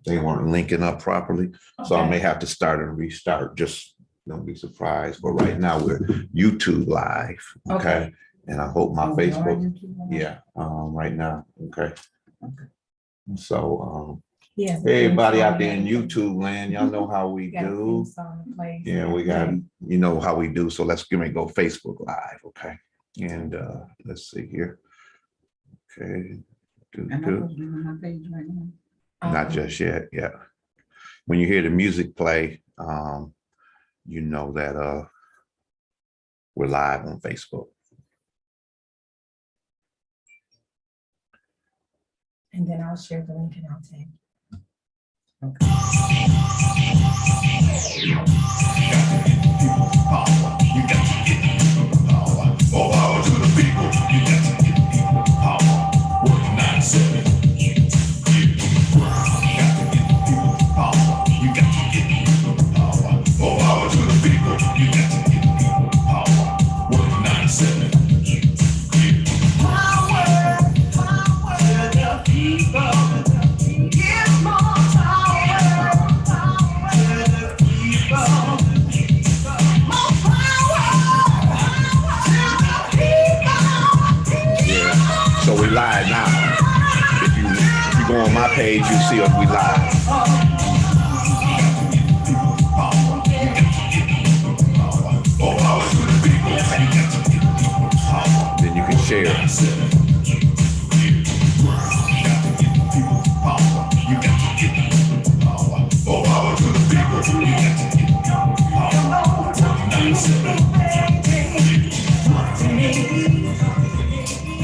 They weren't linking up properly. Okay. So I may have to start and restart. Just don't be surprised. But right now we're YouTube live. Okay. And I hope my Facebook. Yeah. Right now. Okay. So Yeah. hey, everybody out there in YouTube land, y'all know how we do. Yeah, we got, you know how we do. So let's go Facebook live. Okay. And let's see here. Okay. My page right now. Not just yet. Yeah. When you hear the music play, you know that we're live on Facebook. And then I'll share the link and I'll tag. Power. You got to get power. More power to the people. You got to get power. Work 9-7. So we live now. If you go on my page, you see us, we live. Then you can share.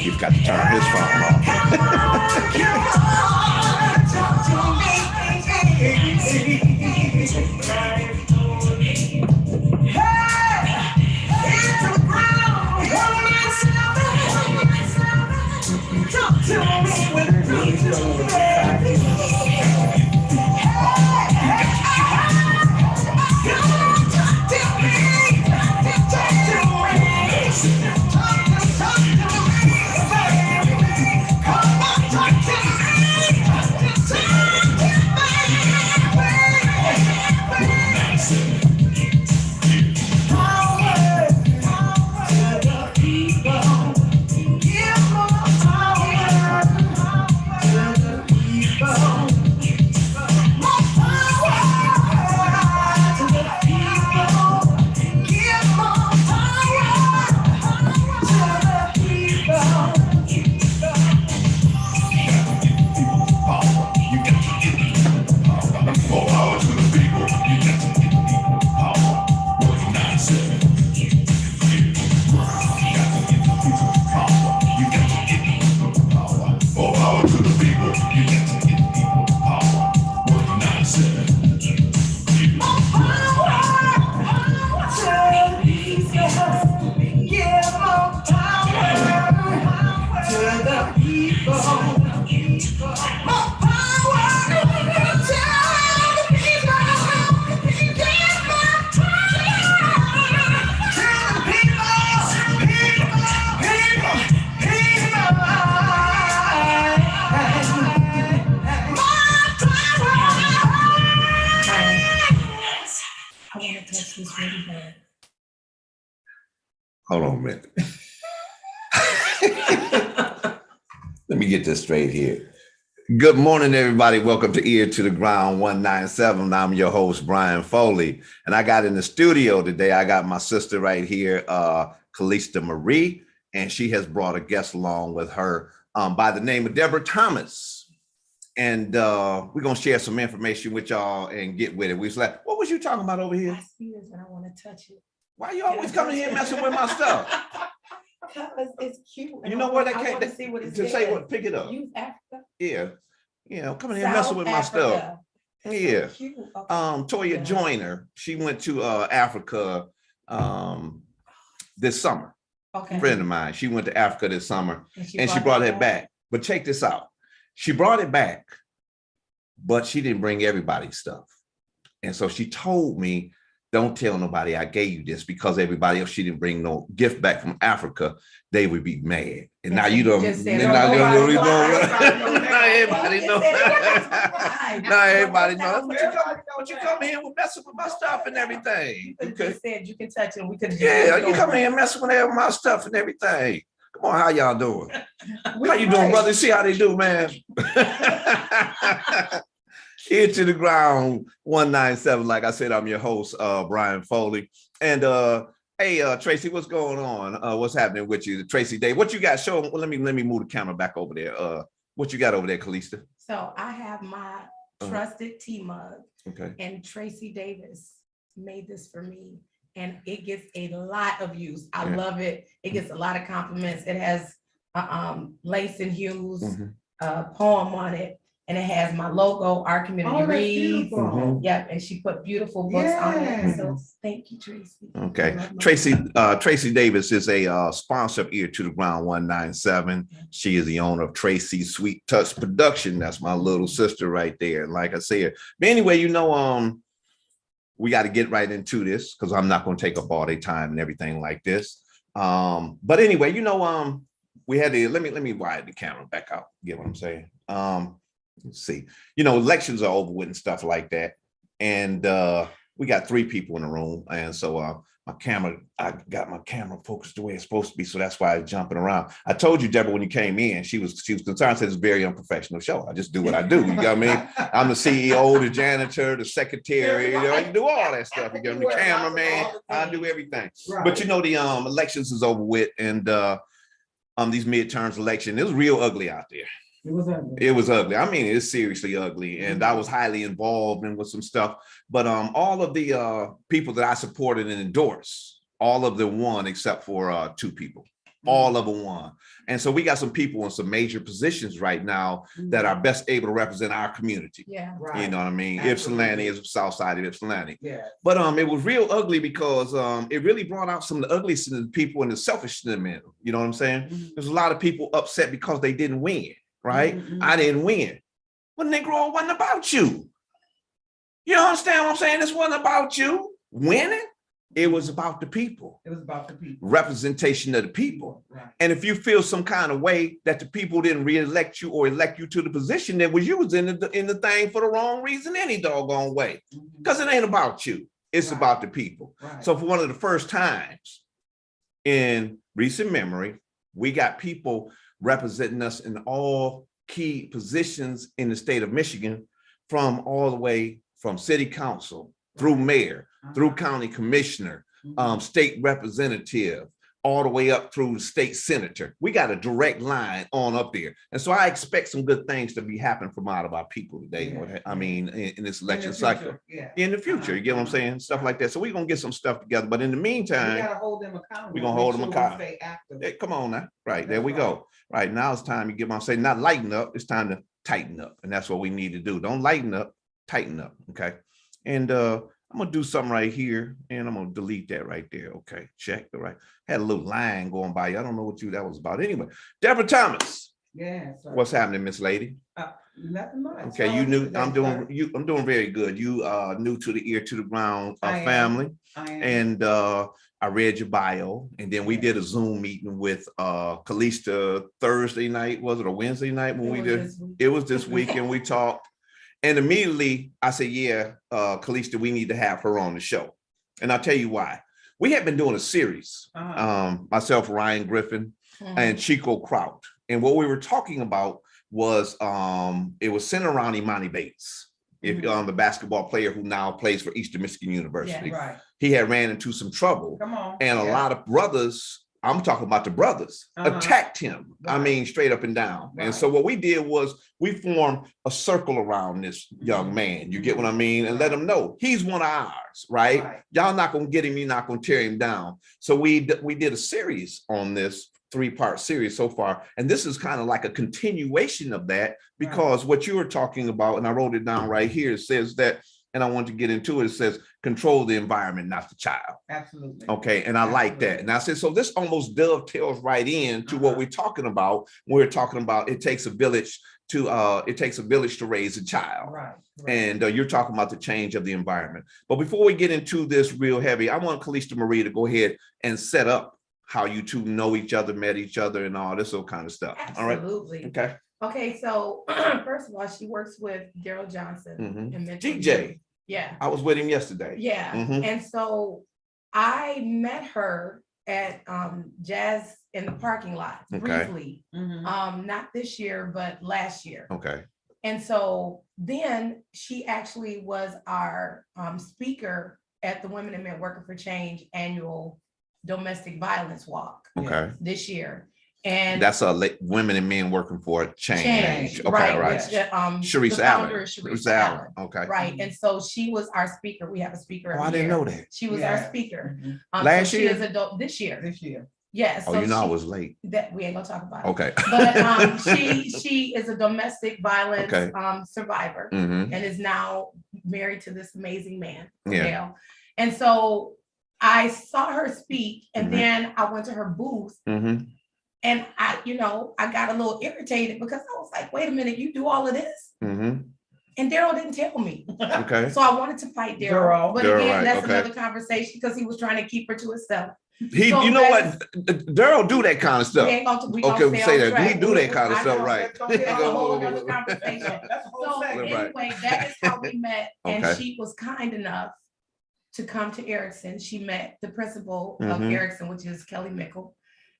You've got to turn his phone off. Hold on a minute. Let me get this straight here. Good morning, everybody. Welcome to Ear to the Ground 197. I'm your host, Bryan Foley. And I got in the studio today, I got my sister right here, Calista Marie, and she has brought a guest along with her by the name of Deborah Thomas. And we're going to share some information with y'all and get with it. We was like, what was you talking about over here? I see this and I want to touch it. Why you always coming here messing with my stuff? Because it's cute. You know what? I want to see what it's to say what, pick it up. Youth Africa. Yeah. You know, coming here South messing with my stuff. Africa. Yeah. So cute. Okay. Toya Joyner, she went to Africa this summer. Okay. A friend of mine. She went to Africa this summer and she brought it back. But check this out. She brought it back, but she didn't bring everybody's stuff. And so she told me, don't tell nobody I gave you this, because everybody else, she didn't bring no gift back from Africa, they would be mad. And now you don't. everybody know. Not everybody knows. But you come in with messing with my stuff and everything. You could have just said you can touch it. We could have. Yeah, you come in messing with my stuff and everything. Come on, how y'all doing? How you doing, brother? See how they do, man. Ear to the Ground 197. Like I said, I'm your host, Bryan Foley. And hey, Tracy, what's going on? What's happening with you, Tracy Day? What you got? Show. Well, let me move the camera back over there. What you got over there, Kalista? So I have my trusted tea mug. Okay. And Tracy Davis made this for me, and it gets a lot of use. I love it. It gets a lot of compliments. It has Lace and Hughes poem on it. And it has my logo, Our Community Reads. Yep, and she put beautiful books on it. So thank you, Tracy. Okay, Tracy Davis is a sponsor of Ear to the Ground 197. She is the owner of Tracy's Sweet Touch Production. That's my little sister right there. Like I said, but anyway, you know, we got to get right into this because I'm not going to take up all their time and everything like this. But anyway, you know, we had to let me widen the camera back out. Get what I'm saying? Let's see, you know, elections are over with and stuff like that. And we got 3 people in the room. And so I got my camera focused the way it's supposed to be. So that's why I was jumping around. I told you, Deborah, when you came in, she was concerned, said it's a very unprofessional show. I just do what I do. You got me? I'm the CEO, the janitor, the secretary, you know, I can do all that stuff. You got me, the cameraman, I do everything. Right. But you know, the elections is over with, and these midterms election, it was real ugly out there. It was ugly. It was ugly. I mean, it's seriously ugly. And I was highly involved in with some stuff. But all of the people that I supported and endorsed, all of them won except for 2 people. All of them won. And so we got some people in some major positions right now that are best able to represent our community. Yeah, right. You know what I mean? Ypsilanti is the south side of Ypsilanti. Yeah. But it was real ugly because it really brought out some of the ugliness in the people and the selfishness in them. You know what I'm saying? There's a lot of people upset because they didn't win. Right? I didn't win. Well, Negro, it wasn't about you. You understand what I'm saying? This wasn't about you winning. It was about the people. It was about the people. Representation of the people. Right. And if you feel some kind of way that the people didn't re-elect you or elect you to the position, that was you was in the thing for the wrong reason any doggone way. Because it ain't about you. It's about the people. Right. So for one of the first times in recent memory, we got people representing us in all key positions in the state of Michigan, from all the way from city council, through mayor, through county commissioner, state representative, all the way up through the state senator. We got a direct line on up there. And so I expect some good things to be happening from out of our people today. Yeah. I mean, in this election cycle, in the future, you get what I'm saying? Stuff like that. So we're going to get some stuff together. But in the meantime, we got to hold them accountable. We're going to hold them accountable. Hey, come on now. Right. There we go. Right now it's time you get what I'm saying. Not lighten up. It's time to tighten up. And that's what we need to do. Don't lighten up, tighten up. Okay. And I'm gonna do something right here, and I'm gonna delete that right there. Okay, check. All right, had a little line going by. I don't know what that was about. Anyway, Deborah Thomas. Yeah. Sorry. What's happening, Miss Lady? Nothing much. Okay, you knew. I'm doing very good. You new to the Ear to the Ground family. I am. And I read your bio, and then we did a Zoom meeting with Kalista Thursday night. Was it a Wednesday night when we did? It was this week, and we talked. And immediately I said, yeah, Kalista, we need to have her on the show. And I'll tell you why. We had been doing a series, myself, Ryan Griffin, and Chico Kraut. And what we were talking about was, it was centered around Imani Bates, the basketball player who now plays for Eastern Michigan University. Yeah, right. He had ran into some trouble. And a lot of brothers, I'm talking about the brothers, attacked him. Right. I mean, straight up and down. Right. And so what we did was we formed a circle around this young man. You get what I mean? And let him know he's one of ours, right? Y'all not going to get him. You're not going to tear him down. So we did a series on this 3-part series so far. And this is kind of like a continuation of that, because what you were talking about, and I wrote it down right here, it says that, and I want to get into it. It says, control the environment, not the child. Absolutely. Okay. And I like that. And I said, so this almost dovetails right into what we're talking about. We're talking about it takes a village to raise a child. Right. And you're talking about the change of the environment. But before we get into this real heavy, I want Kalista Marie to go ahead and set up how you two know each other, met each other, and all this kind of stuff. Absolutely. All right. Okay. Okay, so first of all, she works with Daryl Johnson and Mental Youth. GJ, Yeah, I was with him yesterday. yeah. Mhm. And so I met her at Jazz in the parking lot Okay. briefly. Mhm. Not this year, but last year. Okay. And so then she actually was our speaker at the Women and Men Working for Change annual domestic violence walk Okay. this year. And That's women and men working for a change. Okay, right, all right. which, Sharice the founder Allen. is Sharice Allen. Okay. Right, and so she was our speaker. We have a speaker. Oh, I every didn't year. know that. She was our speaker. Mhm. Last so she year? is this year. This year. Yes. Oh, so you know I she- was late. That we ain't gonna talk about it. Okay. But she is a domestic violence Okay. survivor Mhm. and is now married to this amazing man. Yeah. Dale. And so I saw her speak, and Mhm. then I went to her booth, Mhm. and I got a little irritated because I was like, wait a minute, you do all of this? Mhm. And Daryl didn't tell me. Okay. So I wanted to fight Daryl. Daryl. But Daryl, again, right, that's okay. another conversation because he was trying to keep her to himself. You know what? Daryl do that kind of We stuff. ain't gonna, we Okay, gonna we stay say on that. track. He do that kind of I stuff, know. right? That's a whole other conversation. That's a whole So segment. Right. anyway, that is how we met. And Okay. she was kind enough to come to Erickson. She met the principal of Mhm. Erickson, which is Kelly Mickle.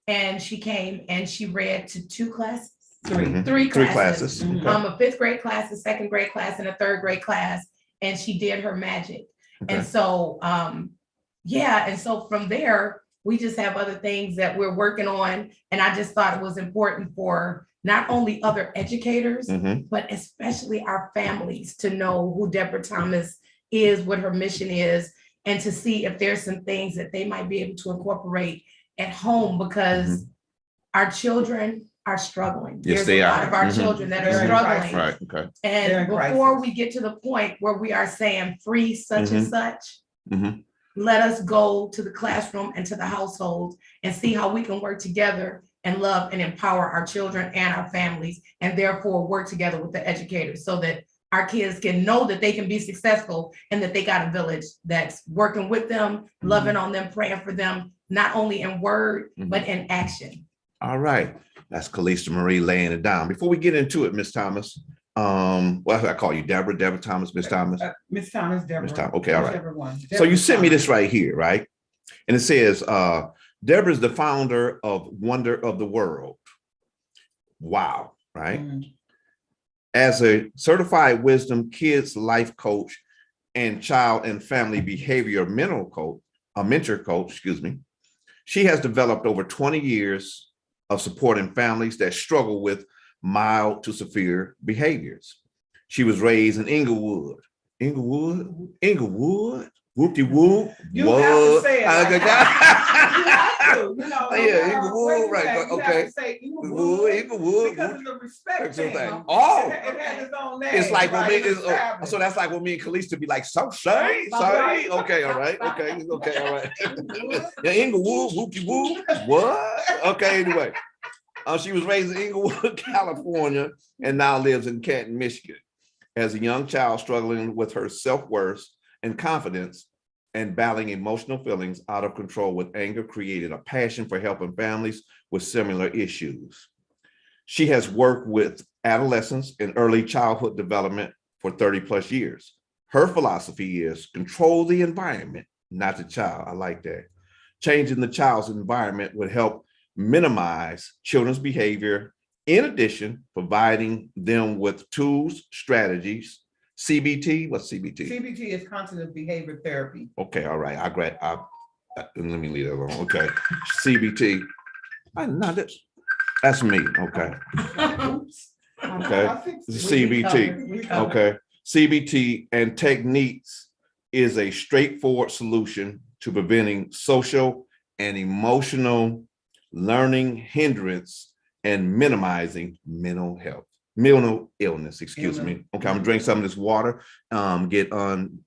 And she came and she read to 2 classes. Mhm. Three Three classes. classes. Mhm. Okay. A 5th grade class, a 2nd grade class, and a 3rd grade class. And she did her magic. Okay. And so, and so from there, we just have other things that we're working on. And I just thought it was important for not only other educators, Mhm. but especially our families to know who Deborah Thomas is, what her mission is, and to see if there's some things that they might be able to incorporate at home because our children are struggling. Yes, There's they a lot are. of our Mhm. children that are Very struggling. Right. Okay. They're And in before crisis. we get to the point where we are saying free such and such, Mhm. let us go to the classroom and to the households and see how we can work together and love and empower our children and our families, and therefore work together with the educators so that our kids can know that they can be successful and that they got a village that's working with them, loving on them, praying for them, not only in word, but in action. All right. That's Kalista Marie laying it down. Before we get into it, Miss Thomas, well, I call you Deborah Thomas, Miss Thomas. Miss Thomas, Deborah. Miss Thomas. Okay, all right. Whichever one. So you Deborah sent me Thomas. this right here, right? And it says, Deborah's the founder of Wonder of the World. Wow, right? Mhm. As a certified wisdom kids life coach and child and family behavior mentor coach, excuse me, she has developed over 20 years of supporting families that struggle with mild to severe behaviors. She was raised in Inglewood, whoop-de-whoop. You have to say it like that. You have to, no Yeah, matter Inglewood, where you right, at, you okay. have to say Inglewood because of the respect thing. Oh. It has its own name. It's like when right? me, It's established. so that's like when me and Kalista be like, so sorry. Okay, all right, okay, all right. Yeah, Inglewood, whoop-de-whoop, what? Okay, anyway. She was raised in Inglewood, California, and now lives in Canton, Michigan. As a young child struggling with her self-worth and confidence and battling emotional feelings out of control with anger, created a passion for helping families with similar issues. She has worked with adolescents in early childhood development for 30 plus years. Her philosophy is control the environment, not the child. I like that. Changing the child's environment would help minimize children's behavior. In addition, providing them with tools, strategies, CBT. What's CBT? CBT is cognitive behavior therapy. Okay, all right. Let me leave that alone. Okay, CBT. That's me. Okay, Oops. Okay. I fixed it. CBT. We covered. Okay, CBT and techniques is a straightforward solution to preventing social and emotional learning hindrance and minimizing mental illness, excuse me. Okay, I'm gonna drink some of this water, get on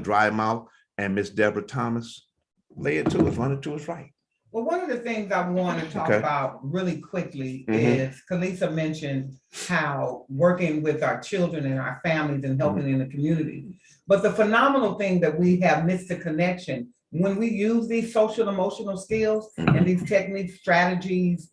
dry mouth, and Miss Deborah Thomas, lay it to us, run it to us right. Well, one of the things I want to talk Okay. about really quickly Mhm. is Kalisa mentioned how working with our children and our families and helping in the community. But the phenomenal thing that we have missed the connection when we use these social emotional skills and these techniques, strategies,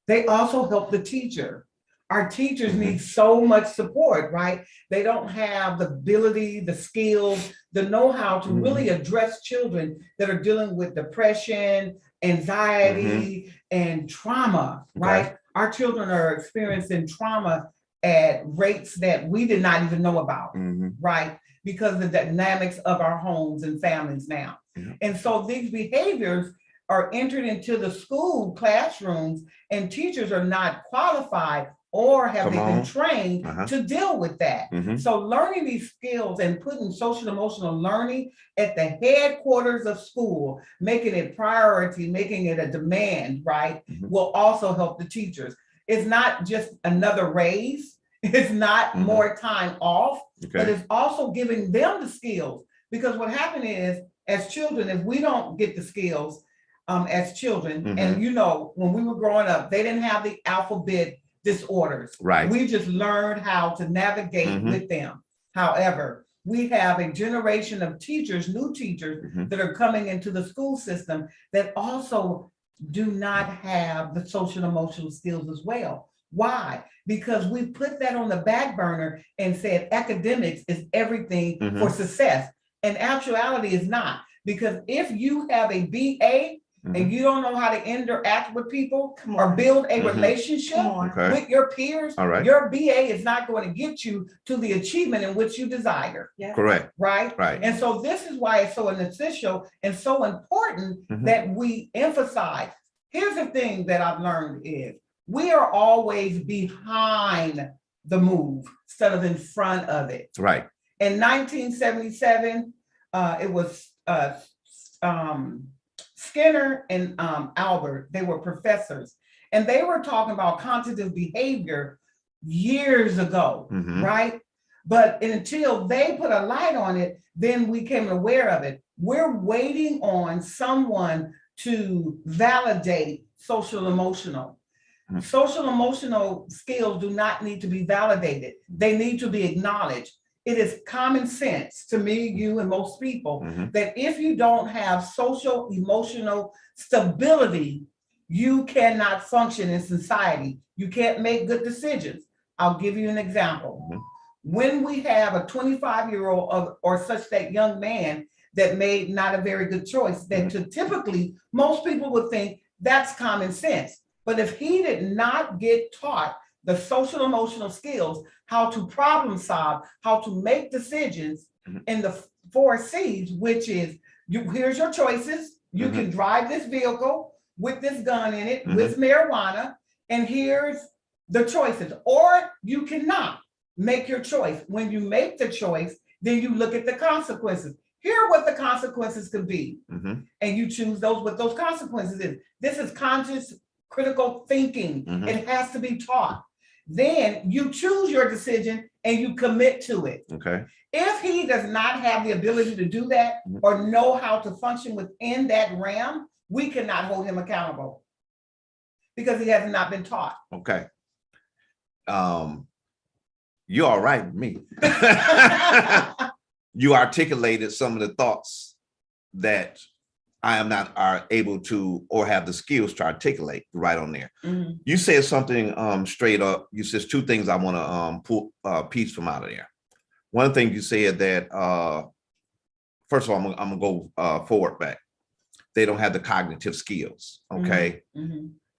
they also help the teacher Our teachers need so much support, right? They don't have the ability, the skills, the know-how to really address children that are dealing with depression, anxiety, and trauma, right? Our children are experiencing trauma at rates that we did not even know about, right? Because of the dynamics of our homes and families now. And so these behaviors are entered into the school classrooms, and teachers are not qualified or have they been trained to deal with that. So learning these skills and putting social emotional learning at the headquarters of school, making it priority, making it a demand, right, will also help the teachers. It's not just another raise, it's not more time off, but it's also giving them the skills. Because what happened is, as children, if we don't get the skills as children, and you know, when we were growing up, they didn't have the alphabet disorders. Right. We just learned how to navigate with them. However, we have a generation of teachers, new teachers that are coming into the school system that also do not have the social emotional skills as well. Why? Because we put that on the back burner and said academics is everything for success. And actuality is not. Because if you have a BA and you don't know how to interact with people or build a relationship with your peers, your BA is not going to get you to the achievement in which you desire. Correct. Right? Right. And so this is why it's so essential and so important that we emphasize. Here's the thing that I've learned is we are always behind the move instead of in front of it. Right. In 1977, it was Skinner and Albert, they were professors, and they were talking about cognitive behavior years ago, right? But until they put a light on it, then we became aware of it. We're waiting on someone to validate social emotional. Social emotional skills do not need to be validated. They need to be acknowledged. It is common sense to me, you, and most people that if you don't have social emotional stability, you cannot function in society. You can't make good decisions. I'll give you an example. When we have a 25-year-old or such that young man that made not a very good choice, that typically most people would think that's common sense. But if he did not get taught the social emotional skills, how to problem solve, how to make decisions in the 4 C's, which is here's your choices. You can drive this vehicle with this gun in it, with marijuana, and here's the choices. Or you cannot make your choice. When you make the choice, then you look at the consequences. Here are what the consequences could be. And you choose those, what those consequences is. This is conscious critical thinking. It has to be taught. Then you choose your decision and you commit to it. If he does not have the ability to do that or know how to function within that realm, we cannot hold him accountable because he has not been taught. You're all right with me. You articulated some of the thoughts that I am not able to or have the skills to articulate right on there. You said something straight up. You said 2 things I want to pull a piece from out of there. One thing you said that, first of all, I'm going to go forward back. They don't have the cognitive skills, okay?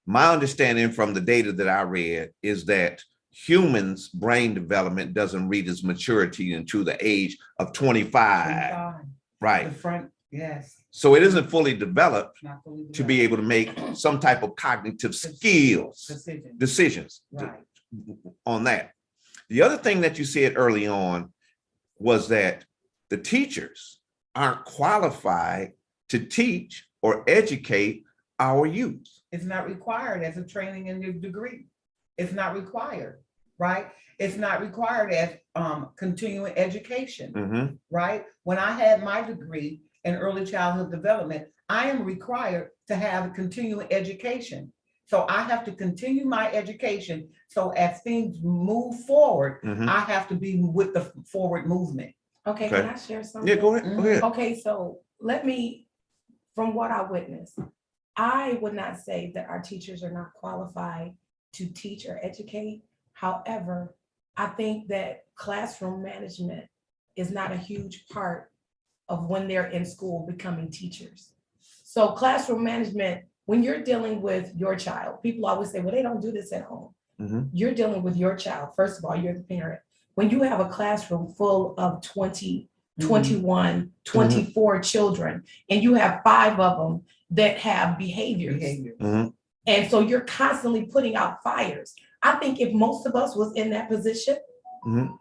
My understanding from the data that I read is that humans' brain development doesn't reach its maturity until the age of 25. Right. The front, yes. So it isn't fully developed Not fully developed. to be able to make some type of cognitive skills, decisions on that. The other thing that you said early on was that the teachers aren't qualified to teach or educate our youth. It's not required as a training and a degree. It's not required, right? It's not required as continuing education, right? When I had my degree in early childhood development, I am required to have continuing education. So I have to continue my education. So as things move forward, I have to be with the forward movement. Okay, can I share something? Yeah, go ahead. Go ahead. Okay, so let me, from what I witnessed, I would not say that our teachers are not qualified to teach or educate. However, I think that classroom management is not a huge part of when they're in school becoming teachers. So classroom management, when you're dealing with your child, people always say, well, they don't do this at home. Mhm. You're dealing with your child. First of all, you're the parent. When you have a classroom full of 20, 21, 24 children, and you have 5 of them that have behaviors. Mhm. And so you're constantly putting out fires. I think if most of us was in that position, Mhm.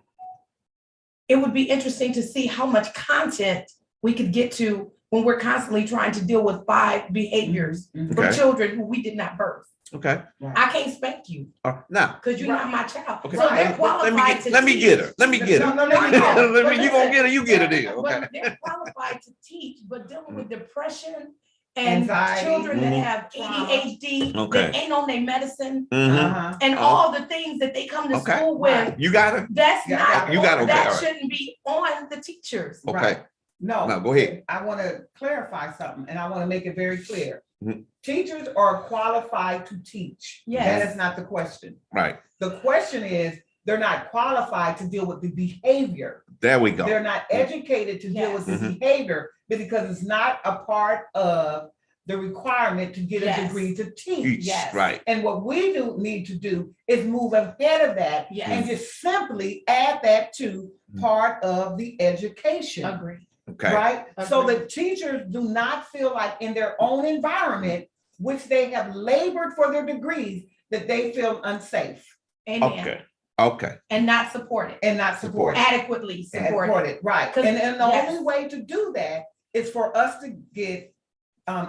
it would be interesting to see how much content we could get to when we're constantly trying to deal with 5 behaviors for Okay. children who we did not birth. Okay. I can't spank you Now, because you're not my child. okay. So they're qualified to let me teach. get her. Let me get her. No, let me No, go. Let me, you gonna listen, get her, you get her then. But Okay. they're qualified to teach, but dealing with depression and Anxiety, children that have trauma. ADHD, Okay. that ain't on their medicine, Mhm. and Oh. all the things that they come to Okay. school with, You got her? that's Yeah, not, you got it. Okay, that all right. shouldn't be on the teachers. Okay. Right. No, go ahead. I want to clarify something, and I want to make it very clear. Mhm. Teachers are qualified to teach. Yes. That is not the question. Right. The question is, they're not qualified to deal with the behavior. There we go. They're not educated to deal with the Yes. behavior because it's not a part of the requirement to get a Yes. degree to teach. Yes. Right. And what we need to do is move ahead of that Yes. and just simply add that to part of the education. Agree. Okay. Right? So Agreed. the teachers do not feel like in their own environment, which they have labored for their degrees, that they feel unsafe Amen. Okay. Okay. And not supported, and not supported. adequately supported. Right. 'Cause- And the yes. only way to do that is for us to get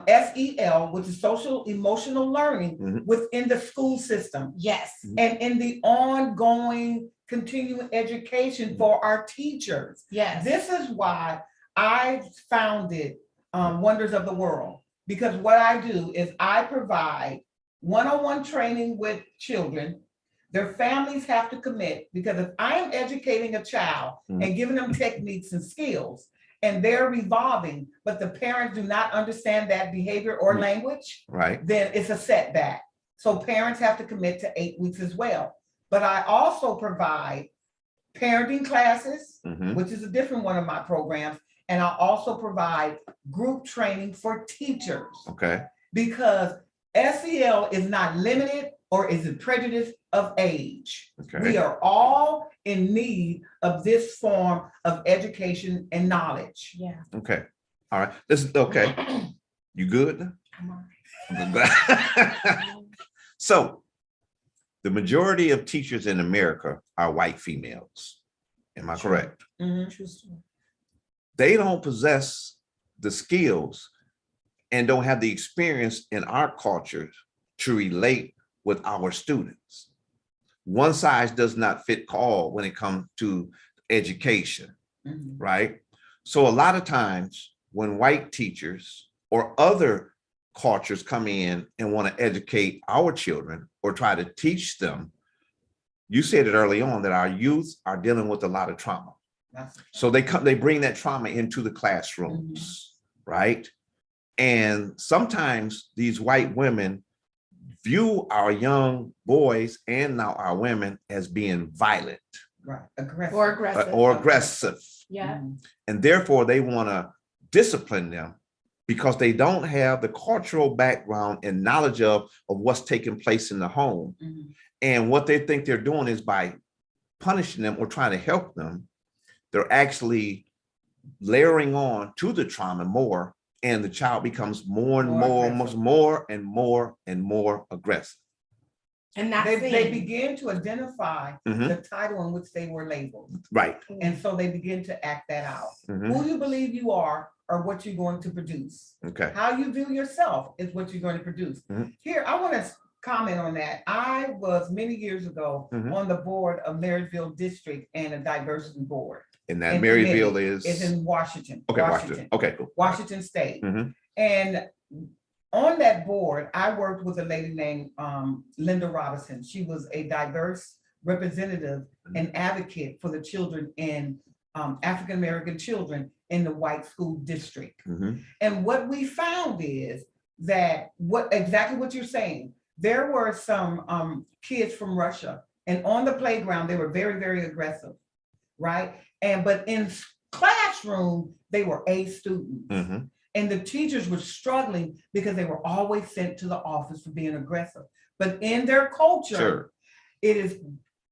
SEL, which is social emotional learning, Mhm. within the school system Yes. and in the ongoing continuing education for our teachers. Yes. This is why I founded Wonders of the World, because what I do is I provide one-on-one training with children. Their families have to commit, because if I am educating a child and giving them techniques and skills, and they're revolving, but the parents do not understand that behavior or language, Right. then it's a setback. So parents have to commit to 8 weeks as well. But I also provide parenting classes, Mhm. which is a different one of my programs. And I also provide group training for teachers, Okay. because SEL is not limited or is it prejudice of age. Okay. We are all in need of this form of education and knowledge. Yeah. Okay. All right. This is okay. You good? I'm all right. So the majority of teachers in America are white females. Am I True. correct? Mhm. True story. They don't possess the skills and don't have the experience in our culture to relate with our students. One size does not fit all when it comes to education, Mhm. right? So a lot of times when white teachers or other cultures come in and want to educate our children or try to teach them, you said it early on that our youth are dealing with a lot of trauma. So they bring that trauma into the classrooms, right? And sometimes these white women view our young boys and now our women as being violent Right. Aggressive. Or aggressive. or aggressive. Yeah. Mhm. And therefore they want to discipline them because they don't have the cultural background and knowledge of what's taking place in the home. Mhm. And what they think they're doing is by punishing them or trying to help them, they're actually layering on to the trauma more, and the child becomes more and More more, aggressive. almost more and more and more aggressive. And not They seen. begin to identify Mhm. the title in which they were labeled. Right. And so they begin to act that out. Mhm. Who you believe you are or what you're going to produce. Okay. How you view yourself is what you're going to produce. Mhm. Here, I want to comment on that. I was many years ago Mhm. on the board of Marysville District and a diversity board. And that And Maryville It's is in Washington. okay. Washington. Okay. Cool. Washington State. Mhm. And on that board, I worked with a lady named Linda Robinson. She was a diverse representative and advocate for the children in African-American children in the white school district. Mhm. And what we found is that exactly what you're saying, there were some kids from Russia And on the playground, they were very, very aggressive, right? But in classroom, they were A students. Mm-hmm. And the teachers were struggling because they were always sent to the office for being aggressive. But in their culture, Sure. it is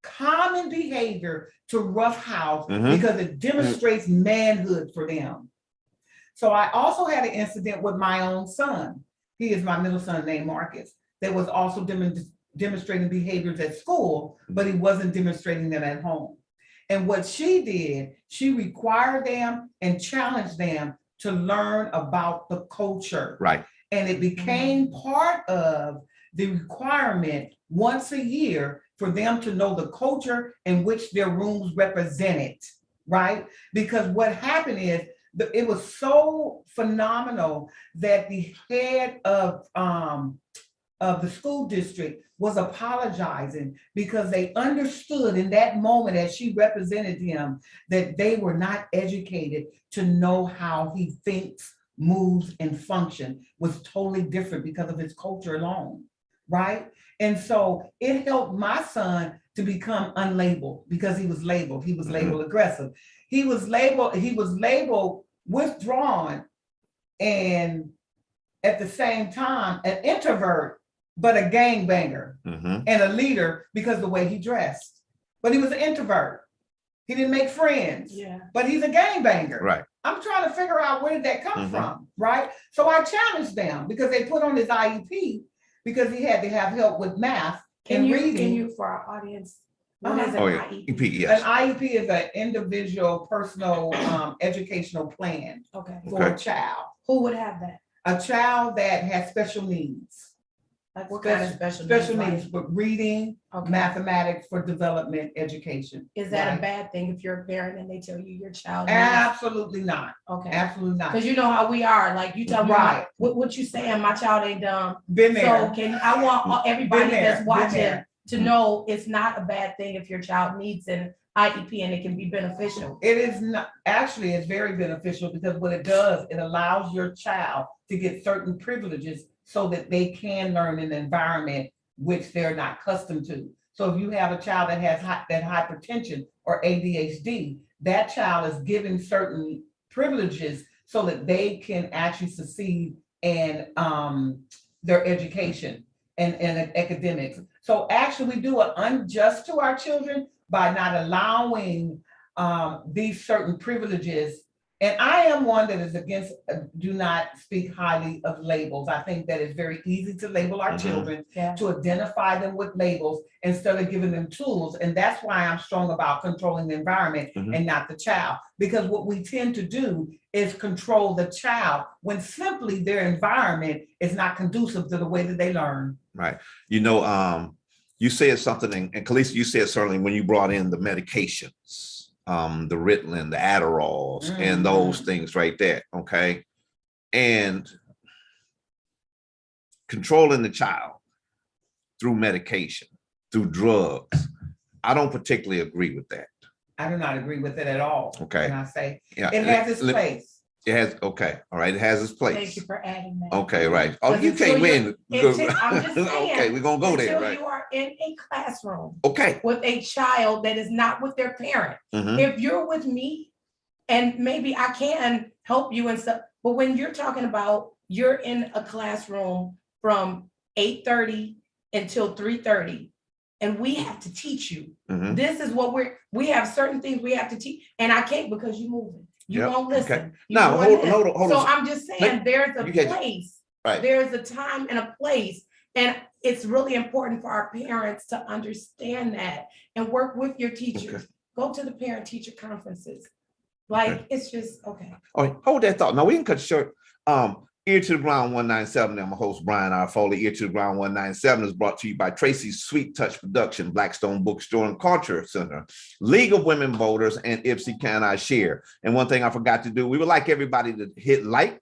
common behavior to roughhouse Mhm. because it demonstrates manhood for them. So I also had an incident with my own son. He is my middle son named Marcus, that was also demonstrating behaviors at school, but he wasn't demonstrating them at home. And what she did, she required them and challenged them to learn about the culture. Right. And it became part of the requirement once a year for them to know the culture in which their rooms represented, right? Because what happened is, it was so phenomenal that the head of the school district was apologizing because they understood in that moment, as she represented him, that they were not educated to know how he thinks, moves, and function was totally different because of his culture alone, right? And so it helped my son to become unlabeled because he was labeled aggressive. He was labeled withdrawn, and at the same time, an introvert, but a gangbanger Mm-hmm. and a leader because of the way he dressed. But he was an introvert. He didn't make friends, Yeah. but he's a gangbanger. Right. I'm trying to figure out where did that come Mhm. from, right? So I challenged them because they put on his IEP because he had to have help with math and reading. Can you, for our audience, what is an Oh, yeah. IEP? EP, yes. An IEP is an individual personal educational plan Okay, for Okay. a child. who would have that? A child that has special needs. Like what kind of special Special like? needs for reading, Okay. mathematics, for development, education. Is that right? a bad thing if you're a parent and they tell you your child needs? Absolutely not. Okay, Absolutely not. because you know how we are, like you tell me, Right. what you saying, my child ain't dumb. Been So there. I want everybody Been there, that's been watching there. to know it's not a bad thing if your child needs an IEP and it can be beneficial. It is not, actually, it's very beneficial because what it does, it allows your child to get certain privileges so that they can learn in an environment which they're not accustomed to. So if you have a child that has that hypertension or ADHD, that child is given certain privileges so that they can actually succeed in their education and academics. So actually, we do an unjust to our children by not allowing these certain privileges. And I am one that is against, do not speak highly of labels. I think that it's very easy to label our Mhm. children, Yeah. to identify them with labels instead of giving them tools. And that's why I'm strong about controlling the environment Mhm. and not the child. Because what we tend to do is control the child when simply their environment is not conducive to the way that they learn. Right. You know, you said something, and Khaleesa, you said certainly when you brought in the medications, the Ritalin, the Adderalls, and those things right there. Okay. And controlling the child through medication, through drugs. I don't particularly agree with that. I do not agree with it at all. Okay. And I say, Yeah. it has its place. It has, okay. All right. It has its place. Thank you for adding that. Okay, right. Oh, Because you until came you're- in. I'm just saying, Okay, we're gonna go there, Until right? you are in a classroom Okay. with a child that is not with their parent. Mhm. If you're with me, and maybe I can help you and stuff, but when you're talking about you're in a classroom from 8:30 until 3:30, and we have to teach you. Mhm. This is what we have certain things we have to teach, and I can't because you're moving. You Yep, won't okay. listen. You Now, doing hold this. on. So I'm just saying, there's a you get- place. Right. There's a time and a place, and it's really important for our parents to understand that and work with your teachers. Go to the parent-teacher conferences. Like, it's just, okay. All right, hold that thought. No, we can cut short. Ear to the Ground 197. I'm a host, Bryan R. Foley. Ear to the Ground 197 is brought to you by Tracy's Sweet Touch Production, Blackstone Bookstore and Culture Center, League of Women Voters, and Ipsy Can I Share. And one thing I forgot to do, we would like everybody to hit like,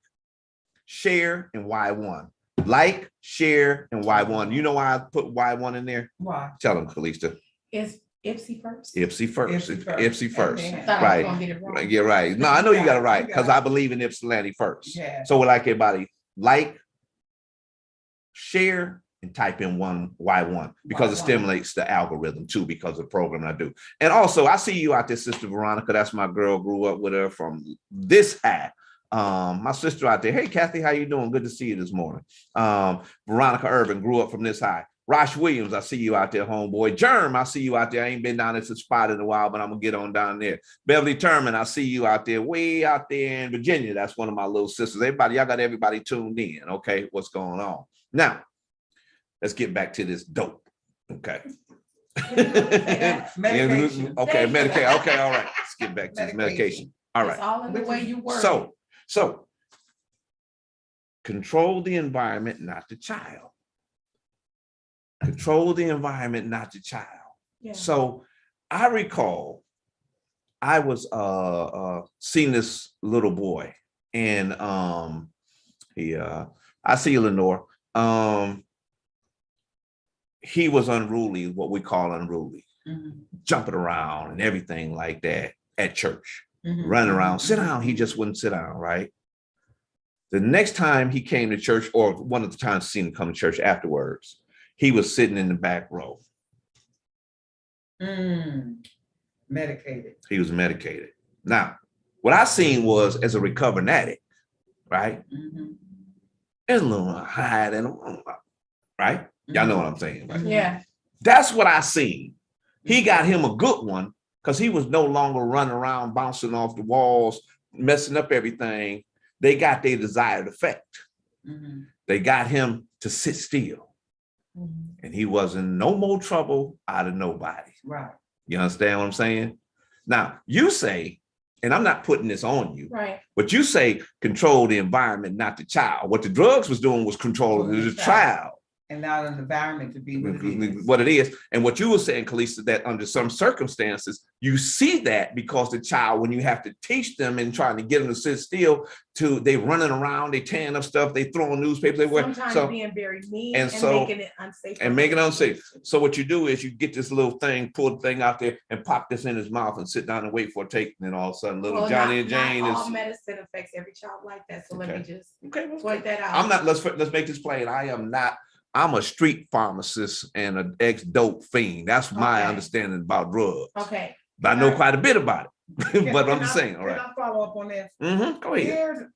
share, and Y1. Like, share, and Y1. You know why I put Y1 in there? Why? Tell them, Khaleesa. Is Ipsy first? Ipsy first. Ipsy first. Ipsy first. Amen. Thought I was Right. gonna get it wrong. Yeah, right. No, I know you got it right You because got I it. believe in Ypsilanti first. Yeah. So we like everybody like, share, and type in Y1 because it Y1. stimulates the algorithm too, because of the program I do. And also I see you out there, Sister Veronica. That's my girl, grew up with her from this app. My sister out there. Hey, Kathy, how you doing? Good to see you this morning. Veronica Urban grew up from this high. Rosh Williams, I see you out there, homeboy. Germ, I see you out there. I ain't been down this spot in a while, but I'm gonna get on down there. Beverly Turman, I see you out there, way out there in Virginia. That's one of my little sisters. Everybody, y'all got everybody tuned in. Okay, what's going on? Now, let's get back to this dope. Okay. Medication. Okay, medication. Okay, all right. Let's get back to this medication. All right. It's all in the way you work. So control the environment, not the child. Control the environment, not the child. Yeah. So I recall I was seeing this little boy, and I see you, Lenore. He was unruly, what we call unruly, jumping around and everything like that at church, running around, sit down. He just wouldn't sit down, right? The next time he came to church, or one of the times I seen him come to church afterwards, he was sitting in the back row. Medicated. He was medicated. Now, what I seen was, as a recovering addict, right? There's a little hide in him, right? Y'all know what I'm saying, right? Yeah. That's what I seen. He got him a good one because he was no longer running around, bouncing off the walls, messing up everything. They got their desired effect. They got him to sit still. And he wasn't no more trouble out of nobody. Right. You understand what I'm saying? Now, you say, and I'm not putting this on you, right? But you say control the environment, not the child. What the drugs was doing was controlling the child. And not an environment to be what it is. And what you were saying, Kalisa, that under some circumstances, you see that because the child, when you have to teach them and trying to get them to sit still, they running around, they tearing up stuff, they throwing newspapers everywhere. Sometimes being very mean and making it unsafe. And making it unsafe. So what you do is you get this little thing, pull the thing out there and pop this in his mouth and sit down and wait for a take. And then all of a sudden, little Johnny and Jane not all medicine affects every child like that. So let me just point that out. I'm not, let's make this plain. I'm a street pharmacist and an ex-dope fiend. That's my understanding about drugs. Okay. But I know quite a bit about it. But I'm just saying, all right. Can I follow up on this? Go ahead.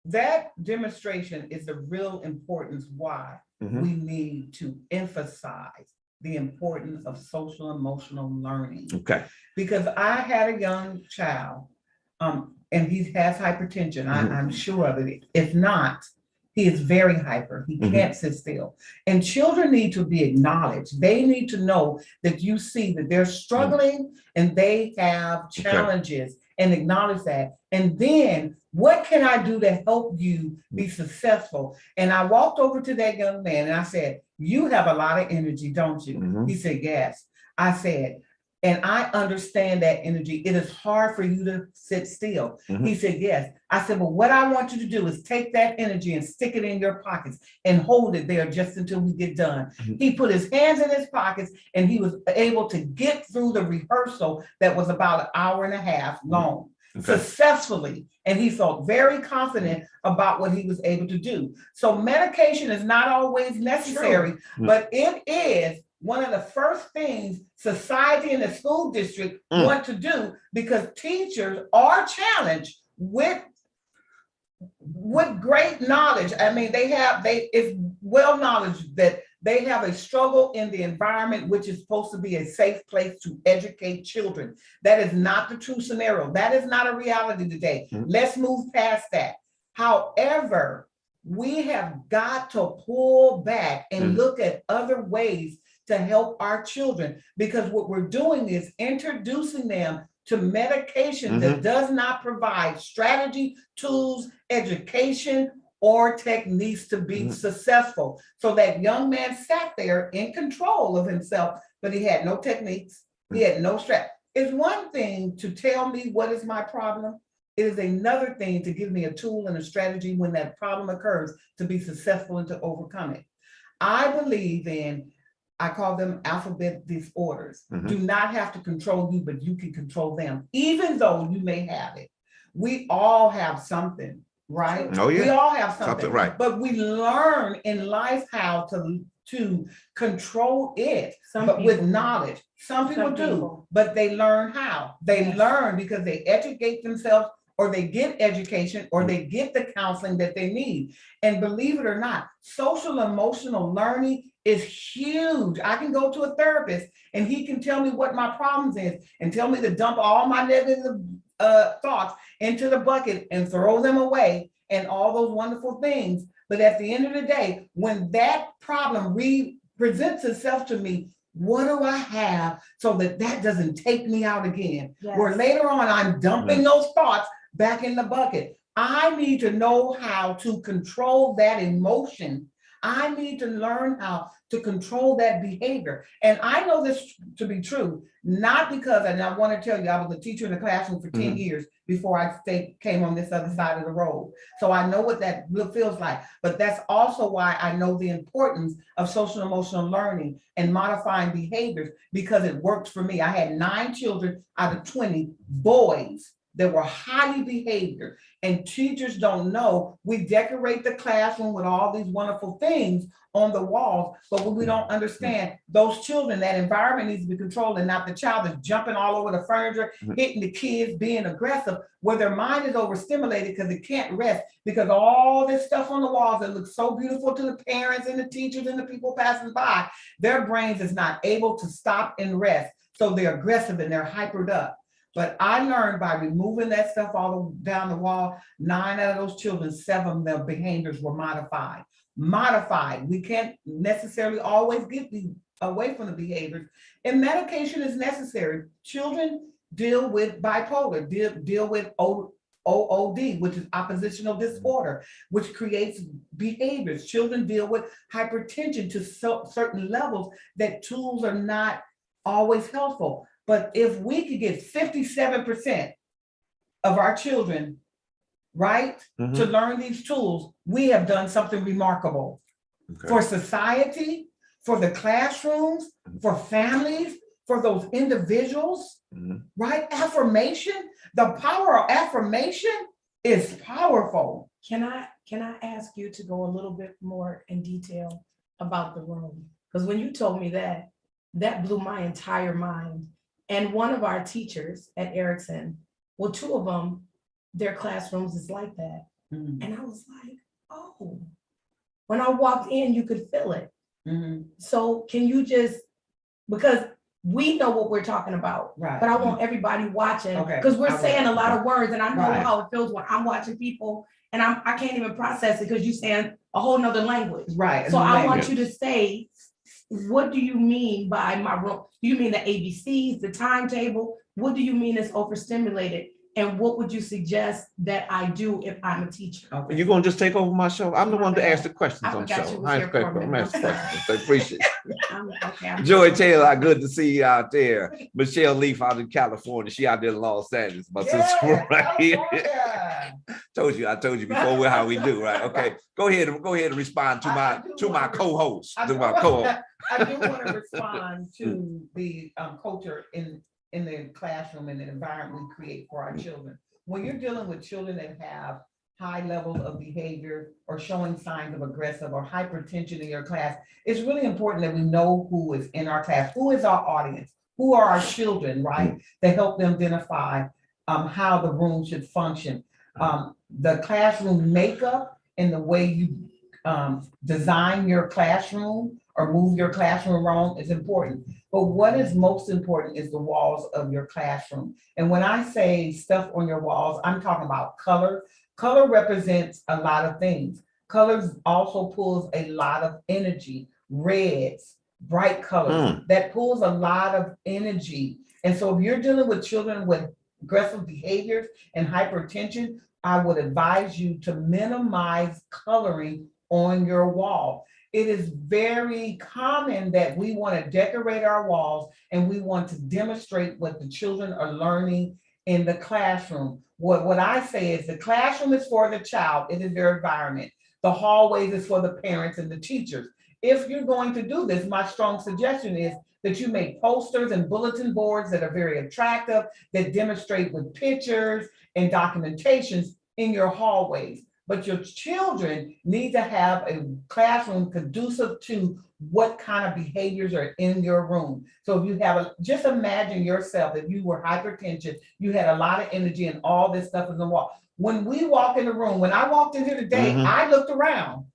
That demonstration is the real importance why we need to emphasize the importance of social emotional learning. Okay. Because I had a young child, and he has hypertension. I'm sure of it. If not, he is very hyper. He can't sit still. And children need to be acknowledged. They need to know that you see that they're struggling and they have challenges, and acknowledge that. And then what can I do to help you be successful? And I walked over to that young man and I said, you have a lot of energy, don't you? He said, yes. I said, and I understand that energy. It is hard for you to sit still. He said, yes. I said, well, what I want you to do is take that energy and stick it in your pockets and hold it there just until we get done. He put his hands in his pockets and he was able to get through the rehearsal that was about an hour and a half long successfully. And he felt very confident about what he was able to do. So medication is not always necessary, but it is one of the first things society and the school district want to do, because teachers are challenged with great knowledge. I mean, it's well knowledge that they have a struggle in the environment, which is supposed to be a safe place to educate children. That is not the true scenario. That is not a reality today. Let's move past that. However, we have got to pull back and look at other ways to help our children, because what we're doing is introducing them to medication that does not provide strategy, tools, education, or techniques to be successful. So that young man sat there in control of himself, but he had no techniques, he had no strategy. It's one thing to tell me what is my problem. It is another thing to give me a tool and a strategy when that problem occurs to be successful and to overcome it. I believe in, I call them alphabet disorders. Do not have to control you, but you can control them, even though you may have it. We all have something. right? Oh, yeah. We all have something, Something, right. but we learn in life how to control it, Some but with people- knowledge. Some people Some do, people. but they learn how. They Yes. learn because they educate themselves, or they get education, or they get the counseling that they need. And believe it or not, social emotional learning is huge. I can go to a therapist and he can tell me what my problems is and tell me to dump all my negative thoughts into the bucket and throw them away and all those wonderful things. But at the end of the day, when that problem presents itself to me, what do I have so that that doesn't take me out again? Yes. Where later on I'm dumping those thoughts back in the bucket. I need to know how to control that emotion. I need to learn how to control that behavior. And I know this to be true, not because, and I want to tell you, I was a teacher in the classroom for 10 years before I came on this other side of the road. So I know what that feels like, but that's also why I know the importance of social emotional learning and modifying behaviors, because it worked for me. I had 9 children out of 20 boys that were highly behaved, and teachers don't know. We decorate the classroom with all these wonderful things on the walls, but what we don't understand, those children, that environment needs to be controlled, and not the child is jumping all over the furniture, hitting the kids, being aggressive, where their mind is overstimulated because it can't rest, because all this stuff on the walls that looks so beautiful to the parents and the teachers and the people passing by, their brains is not able to stop and rest. So they're aggressive and they're hypered up. But I learned by removing that stuff all down the wall, 9 out of those children, 7 of their behaviors were modified. Modified. We can't necessarily always get away from the behaviors, and medication is necessary. Children deal with bipolar, deal with OOD, which is oppositional disorder, which creates behaviors. Children deal with hypertension to certain levels that tools are not always helpful. But if we could get 57% of our children, right, to learn these tools, we have done something remarkable for society, for the classrooms, for families, for those individuals, right? Affirmation, the power of affirmation is powerful. Can I ask you to go a little bit more in detail about the room? Because when you told me that blew my entire mind. And one of our teachers at Erickson, well, 2 of them, their classrooms is like that. And I was like, oh, when I walked in, you could feel it. So can you just, because we know what we're talking about, right? But I want everybody watching, because we're saying a lot of words, and I know how it feels when I'm watching people and I can't even process it because you're saying a whole nother language. Right. So I want you to say, what do you mean by my room? Do you mean the ABCs, the timetable? What do you mean it's overstimulated? And what would you suggest that I do if I'm a teacher? Okay. You're gonna just take over my show? I'm the one to ask the questions on the show. I I appreciate it. Okay. Joy Taylor, good to see you out there. Michelle Leaf out in California. She out there in Los Angeles. My sister right here. I told you before how we do, right? Okay. Go ahead and respond to my co-host. I do want to respond to the culture in the classroom and the environment we create for our children. When you're dealing with children that have high levels of behavior or showing signs of aggressive or hypertension in your class, it's really important that we know who is in our class, who is our audience, who are our children, right? To help them identify how the room should function. The classroom makeup and the way you design your classroom or move your classroom around is important. But what is most important is the walls of your classroom. And when I say stuff on your walls, I'm talking about color. Color represents a lot of things. Colors also pulls a lot of energy. Reds, bright colors, that pulls a lot of energy. And so if you're dealing with children with aggressive behaviors and hypertension, I would advise you to minimize coloring on your wall. It is very common that we want to decorate our walls and we want to demonstrate what the children are learning in the classroom. What I say is the classroom is for the child, it is their environment. The hallways is for the parents and the teachers. If you're going to do this, my strong suggestion is that you make posters and bulletin boards that are very attractive, that demonstrate with pictures and documentations in your hallways. but your children need to have a classroom conducive to what kind of behaviors are in your room. So if you have just imagine yourself, if you were hypertension, you had a lot of energy and all this stuff is in the wall. When we walk in the room, when I walked in here today, I looked around,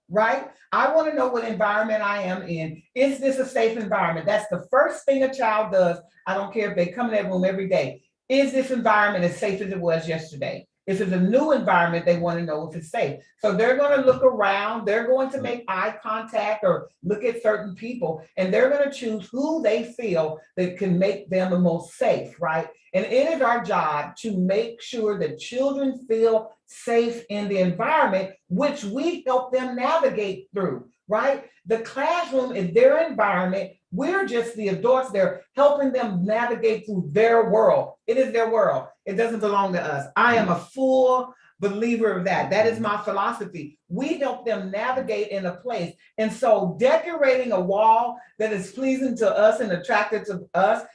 right? I want to know what environment I am in. Is this a safe environment? That's the first thing a child does. I don't care if they come in that room every day. Is this environment as safe as it was yesterday? If it's a new environment, they want to know if it's safe. So they're going to look around, they're going to make eye contact or look at certain people, and they're going to choose who they feel that can make them the most safe, right? And it is our job to make sure that children feel safe in the environment, which we help them navigate through, right? The classroom is their environment. We're just the adults there helping them navigate through their world. It is their world. It doesn't belong to us. I am a full believer of that. That is my philosophy. We help them navigate in a place. And so decorating a wall that is pleasing to us and attractive to us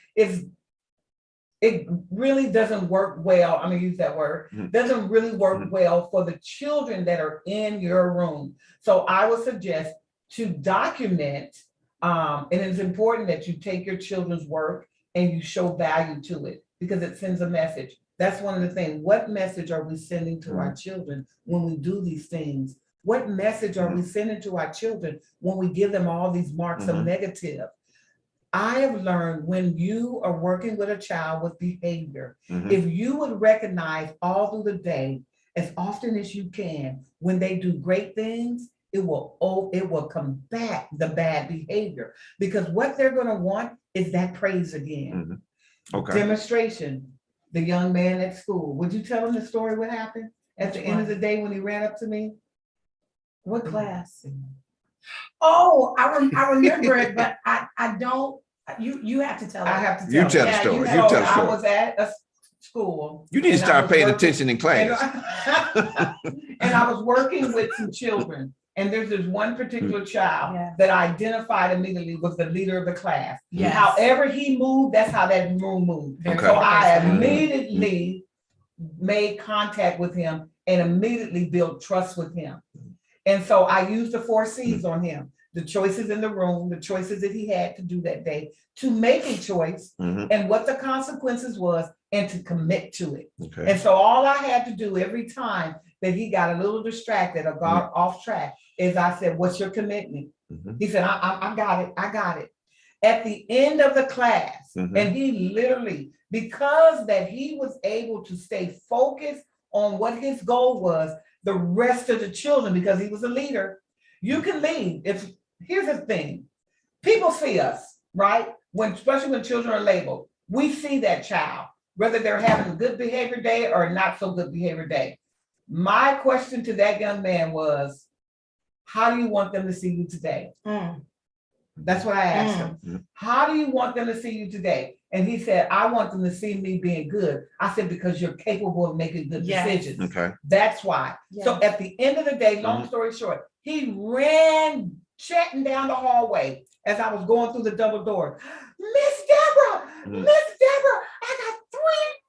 it really doesn't work well. I'm gonna use that word. Doesn't really work well for the children that are in your room. So I would suggest to document, and it's important that you take your children's work and you show value to it because it sends a message. That's one of the things. What message are we sending to our children when we do these things? What message are we sending to our children when we give them all these marks of negative? I have learned when you are working with a child with behavior, if you would recognize all through the day, as often as you can, when they do great things, it will combat the bad behavior because what they're going to want is that praise again. Okay. Demonstration. The young man at school. Would you tell him the story? What happened at the end of the day when he ran up to me? What class? Oh, I remember it, but I don't. You have to tell it. I have to tell You tell the Yeah, story. you You have- tell the I story. was at a school. You need to and I start was paying working- attention in class. And I was working with some children, and there's this one particular child Yeah. that I identified immediately was the leader of the class. Yes. However he moved, that's how that room moved. Very So I good. immediately made contact with him and immediately built trust with him. And so I used the 4 C's on him, the choices in the room, the choices that he had to do that day, to make a choice and what the consequences was and to commit to it. Okay. And so all I had to do every time that he got a little distracted or got off track is I said, what's your commitment? He said, I got it. I got it. At the end of the class, and he literally, because that he was able to stay focused on what his goal was, the rest of the children, because he was a leader, you can lead. Here's the thing, people see us, right? Especially when children are labeled, we see that child, whether they're having a good behavior day or not so good behavior day. My question to that young man was, how do you want them to see you today? That's what I asked him. How do you want them to see you today? And he said, I want them to see me being good. I said, because you're capable of making good decisions. Okay. That's why. Yes. So at the end of the day, long story short, he ran chatting down the hallway as I was going through the double door. Miss Deborah, I got 3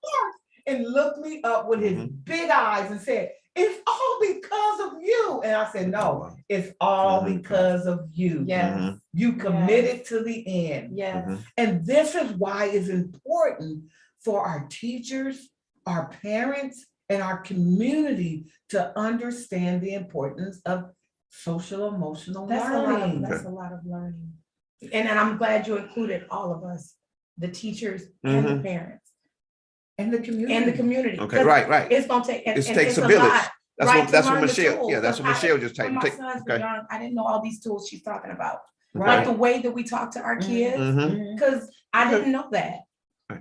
marks. And looked me up with his big eyes and said, it's all because of you. And I said, no, it's all because of you. Yes. You committed to the end. Yes. And this is why it's important for our teachers, our parents, and our community to understand the importance of social emotional learning. That's a lot of learning. And I'm glad you included all of us, the teachers and the parents. And the community. And the community. Okay, right. It's gonna take. It takes a village. That's what to Michelle. learn the tools. Yeah, that's what Michelle just When taken. my sons were young, I didn't know all these tools she's talking about. Right. Like the way that we talk to our kids, because I didn't know that.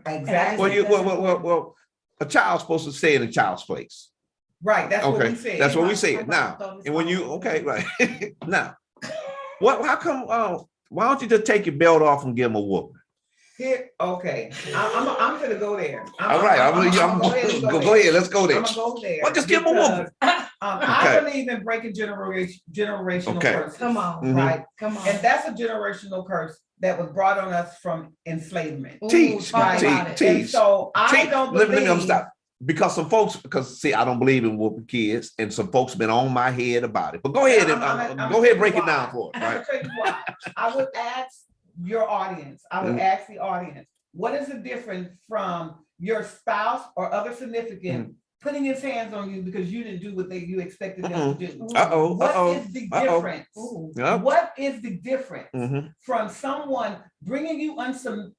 Exactly. Well, a child's supposed to stay in a child's place. Right. That's what we said. That's what we said. Now, and when you right now, how come? Why don't you just take your belt off and give them a whooping? Here, okay. I'm gonna go there. All right, go ahead. Let's go there. I'm gonna go there. Well, just give them a whooping. I believe in breaking generational curses. Come on, right? Come on. And that's a generational curse that was brought on us from enslavement. Teach. And so I don't believe. Let me stop. Because some folks, because see, I don't believe in whooping kids, and some folks been on my head about it. But go ahead and go ahead, break it down for us. I'm Right? gonna tell you why. I would ask your audience, I would ask the audience, what is the difference from your spouse or other significant putting his hands on you because you didn't do what you expected them to do? What is the difference? What is the difference from someone bringing you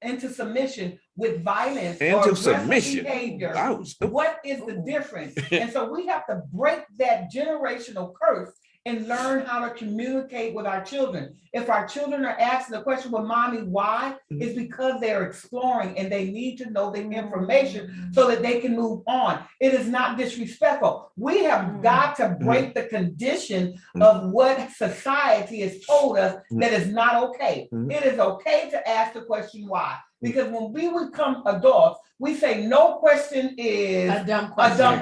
into submission with violence or aggressive behavior? What is the difference? And so we have to break that generational curse and learn how to communicate with our children. If our children are asking the question, well, mommy, why? It's because they're exploring and they need to know the information so that they can move on. It is not disrespectful. We have got to break the condition of what society has told us that is not okay. It is okay to ask the question why. Because when we become adults, we say no question is a dumb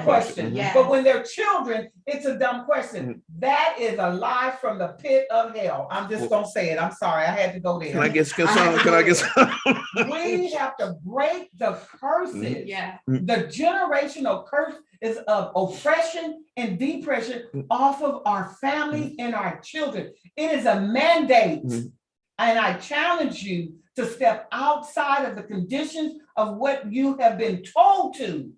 question. Yes. But when they're children, it's a dumb question. That is a lie from the pit of hell. I'm just gonna say it. I'm sorry, I had to go there. Can I get some? We have to break the curses. The generational curse is of oppression and depression off of our families and our children. It is a mandate. And I challenge you to step outside of the conditions of what you have been told to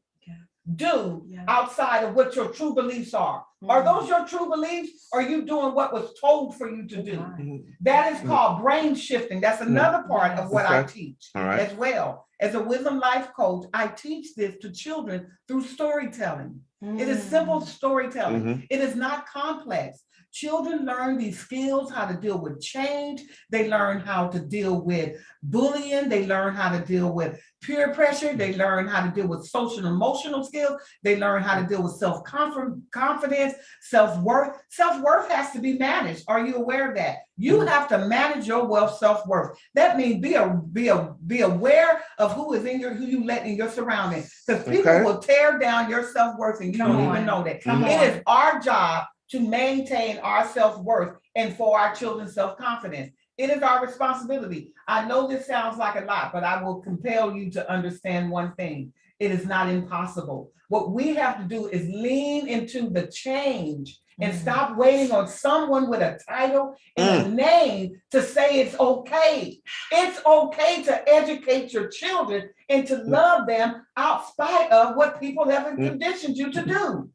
do, outside of what your true beliefs are. Are those your true beliefs? Or are you doing what was told for you to do? That is called brain shifting. That's another part of what I teach as well. As a wisdom life coach, I teach this to children through storytelling. It is simple storytelling. It is not complex. Children learn these skills, how to deal with change. They learn how to deal with bullying. They learn how to deal with peer pressure. They learn how to deal with social and emotional skills. They learn how to deal with self-confidence, self-worth. Self-worth has to be managed. Are you aware of that? You have to manage your self-worth. That means be aware of who you let in your surroundings. Because people will tear down your self-worth and you don't even know that. It is our job to maintain our self-worth and for our children's self-confidence. It is our responsibility. I know this sounds like a lot, but I will compel you to understand one thing. It is not impossible. What we have to do is lean into the change and stop waiting on someone with a title and a name to say it's okay. It's okay to educate your children and to love them outside of what people have conditioned you to do.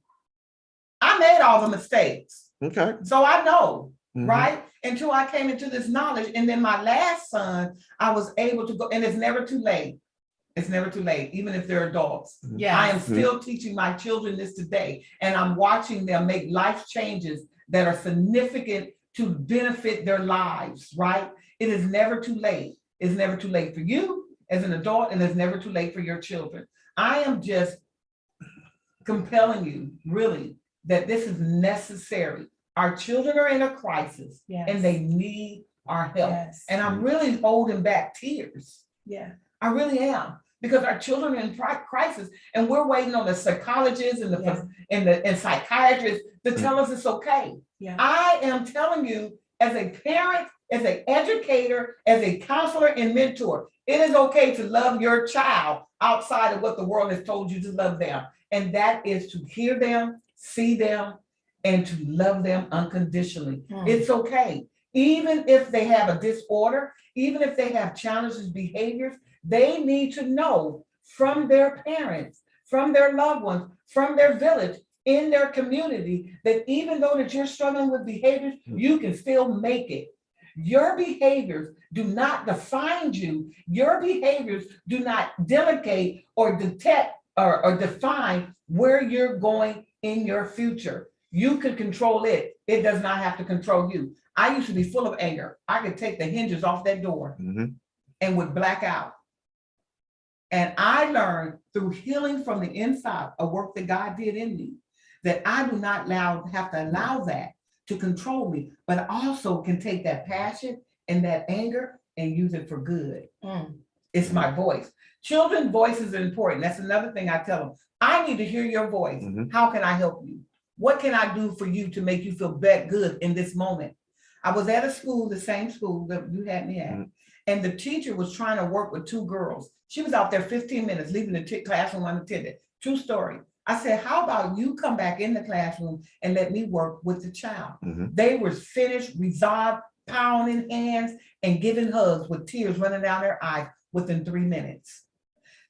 I made all the mistakes. So I know, right? Until I came into this knowledge. And then my last son, I was able to go, and it's never too late. It's never too late, even if they're adults. I am still teaching my children this today, and I'm watching them make life changes that are significant to benefit their lives, right? It is never too late. It's never too late for you as an adult, and it's never too late for your children. I am just compelling you, really, that this is necessary. Our children are in a crisis and they need our help. And I'm really holding back tears. I really am, because our children are in crisis and we're waiting on the psychologists and the psychiatrists to tell us it's okay. I am telling you, as a parent, as an educator, as a counselor and mentor, it is okay to love your child outside of what the world has told you to love them. And that is to hear them, see them, and to love them unconditionally. It's okay. Even if they have a disorder, even if they have challenges, behaviors, they need to know from their parents, from their loved ones, from their village, in their community, that even though that you're struggling with behaviors, you can still make it. Your behaviors do not define you. Your behaviors do not delegate or detect or define where you're going in your future. You can control it. It does not have to control you. I used to be full of anger. I could take the hinges off that door and would black out. And I learned through healing from the inside, a work that God did in me, that I do not have to allow that to control me, but also can take that passion and that anger and use it for good. It's my voice. Children's voices are important. That's another thing I tell them. I need to hear your voice. How can I help you? What can I do for you to make you feel good in this moment? I was at a school, the same school that you had me at, and the teacher was trying to work with two girls. She was out there 15 minutes, leaving the classroom unattended. True story. I said, how about you come back in the classroom and let me work with the child? Mhm. They were finished, resolved, pounding hands and giving hugs with tears running down their eyes within 3 minutes.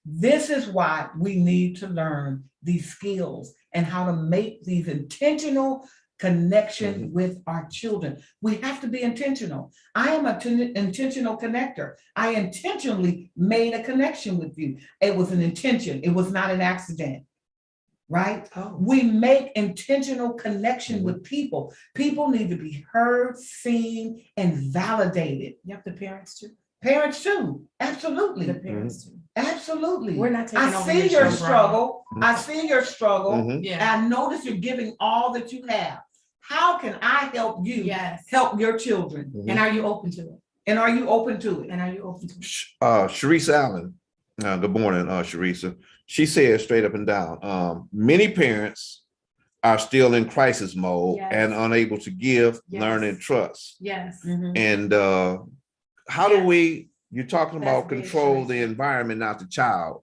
This is why we need to learn these skills and how to make these intentional connections with our children. We have to be intentional. I am an intentional connector. I intentionally made a connection with you. It was an intention. It was not an accident. Right? Oh. We make intentional connection with people. People need to be heard, seen, and validated. Yep, the parents too. Parents too. Absolutely. The parents too. Absolutely. We're not taking I over see your your show, struggle. I see your struggle. Mhm. Yeah. And I notice you're giving all that you have. How can I help you Yes. help your children? And are you open to it? And are you open to it? And are you open to it? Sharice Allen. Good morning, Sharisa. She said straight up and down, many parents are still in crisis mode Yes. and unable to give, Yes. learn, and trust. Yes. Mhm. And how do we, you're talking That's about big, control Sharice. the environment, not the child.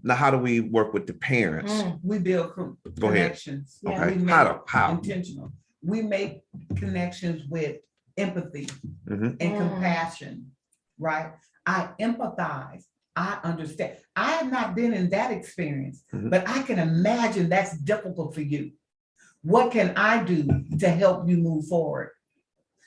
Now, how do we work with the parents? Mm. We build Go ahead. connections. Yeah. Okay, We make how? intentional. We make connections with empathy Mhm. and Mm. compassion, right? I empathize. I understand. I have not been in that experience, Mhm. but I can imagine that's difficult for you. What can I do to help you move forward?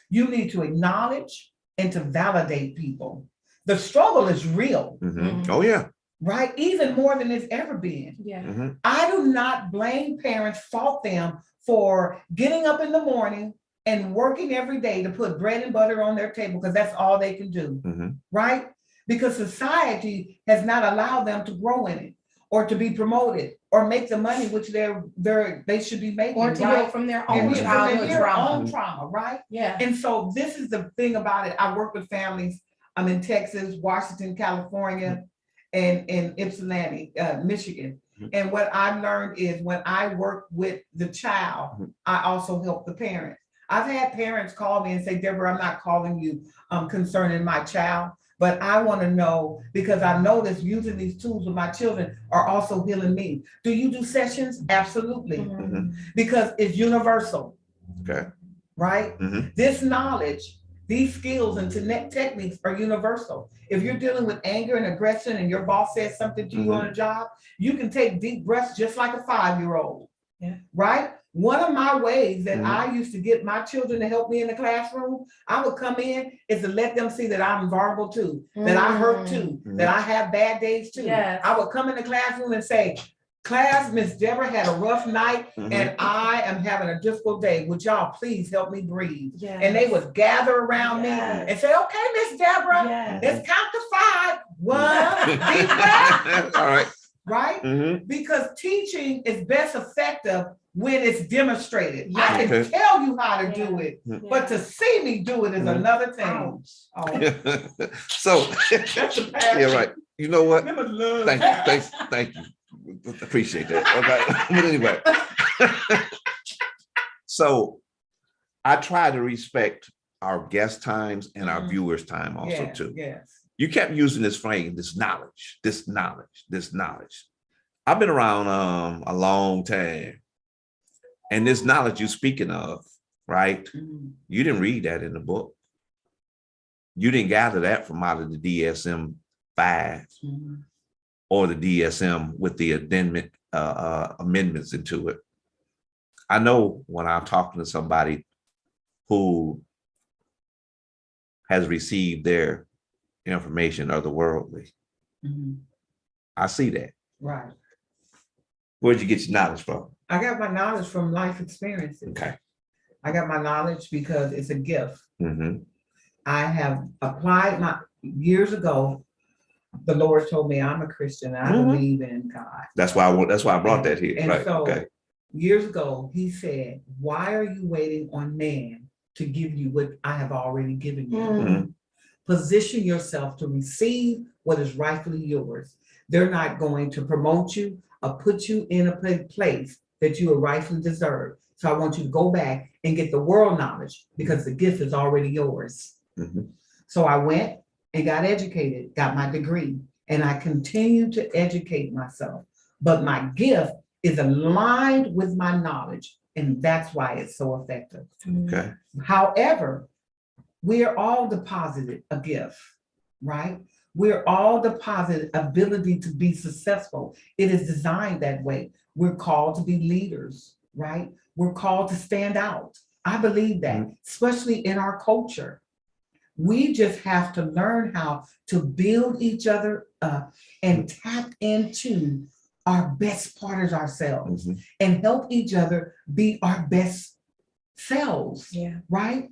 You need to acknowledge and to validate people. The struggle is real, Mhm. Oh, yeah. right? Even more than it's ever been. Yeah. Mhm. I do not blame parents, fault them for getting up in the morning and working every day to put bread and butter on their table because that's all they can do, Mhm. right? Because society has not allowed them to grow in it or to be promoted or make the money which they should be making, Or to heal right? from their And own from their childhood trauma. own trauma, right? Yeah. And so this is the thing about it. I work with families. I'm in Texas, Washington, California, and in Ypsilanti, Michigan. And what I've learned is when I work with the child, I also help the parent. I've had parents call me and say, Deborah, I'm not calling you concerning my child, but I want to know because I noticed using these tools with my children are also healing me. Do you do sessions? Absolutely. Mhm. Because it's universal, Okay. right? Mhm. This knowledge, these skills and techniques are universal. If you're dealing with anger and aggression and your boss says something to you on a job, you can take deep breaths just like a 5-year-old. Yeah. Right? One of my ways that I used to get my children to help me in the classroom, I would come in is to let them see that I'm vulnerable too, that I hurt too, that I have bad days too. Yes. I would come in the classroom and say, class, Miss Deborah had a rough night and I am having a difficult day. Would y'all please help me breathe? Yes. And they would gather around Yes. me and say, okay, Miss Deborah, Yes. let's count to 5. 1, deep breath, All right. right? Mhm. Because teaching is best effective when it's demonstrated. I can Okay. tell you how to do it, but to see me do it is another thing. Ouch. Oh, So, that's a passion. yeah, right. You know what? Remember love. Thank you. Appreciate that. Okay. But anyway, so I try to respect our guest times and our viewers' time also Yes, too. yes. You kept using this frame, this knowledge. I've been around a long time. And this knowledge you're speaking of, right? Mhm. You didn't read that in the book. You didn't gather that from out of the DSM-5 Mhm. or the DSM with the amendments into it. I know when I'm talking to somebody who has received their information otherworldly, Mhm. I see that. Right. Where'd you get your knowledge from? I got my knowledge from life experiences. Okay. I got my knowledge because it's a gift. Mm-hmm. I have applied years ago. The Lord told me I'm a Christian and I believe in God. That's why I brought that here. And Right. so Okay. years ago, he said, why are you waiting on man to give you what I have already given you? Mhm. Position yourself to receive what is rightfully yours. They're not going to promote you or put you in a place that you are rightfully deserve. So I want you to go back and get the world knowledge because the gift is already yours. Mhm. So I went and got educated, got my degree, and I continue to educate myself but my gift is aligned with my knowledge, and that's why it's so effective. Okay. However, we are all deposited a gift, right? We're all deposited ability to be successful. It is designed that way. We're called to be leaders, right? We're called to stand out. I believe that, especially in our culture. We just have to learn how to build each other up and tap into our best part of ourselves and help each other be our best selves, Yeah. right?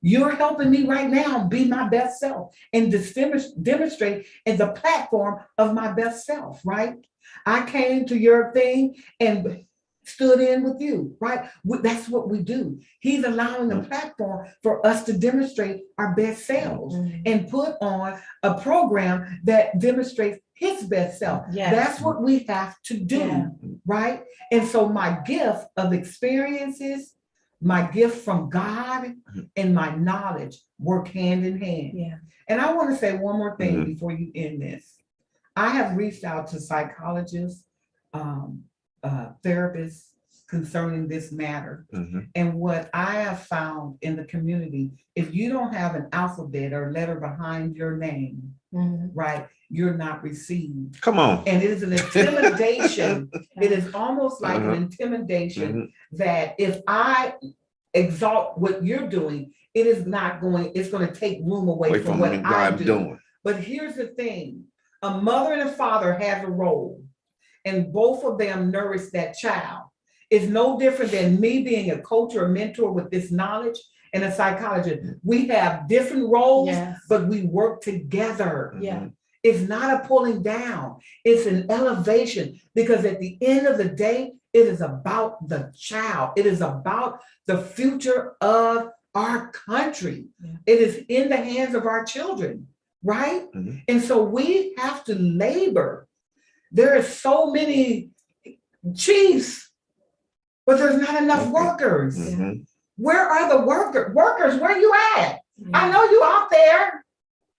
You're helping me right now be my best self and demonstrate as a platform of my best self, right? I came to your thing and stood in with you, right? That's what we do. He's allowing a platform for us to demonstrate our best selves and put on a program that demonstrates his best self. Yes. That's what we have to do, Yeah. right? And so my gift of experiences, my gift from God, and my knowledge work hand in hand. Yeah. And I want to say one more thing before you end this. I have reached out to psychologists, therapists concerning this matter. And what I have found in the community, if you don't have an alphabet or letter behind your name, right, you're not received. Come on. And it is an intimidation. It is almost like an intimidation that if I exalt what you're doing, it is not going, it's going to take room away from what I'm doing. But here's the thing, a mother and a father have a role, and both of them nourish that child. It's no different than me being a coach or a mentor with this knowledge and a psychologist. We have different roles, but we work together. Yeah. It's not a pulling down, it's an elevation, because at the end of the day, it is about the child. It is about the future of our country. It is in the hands of our children, right? And so we have to labor. There are so many chiefs, but there's not enough workers. Where are the workers? Where you at? I know you out there,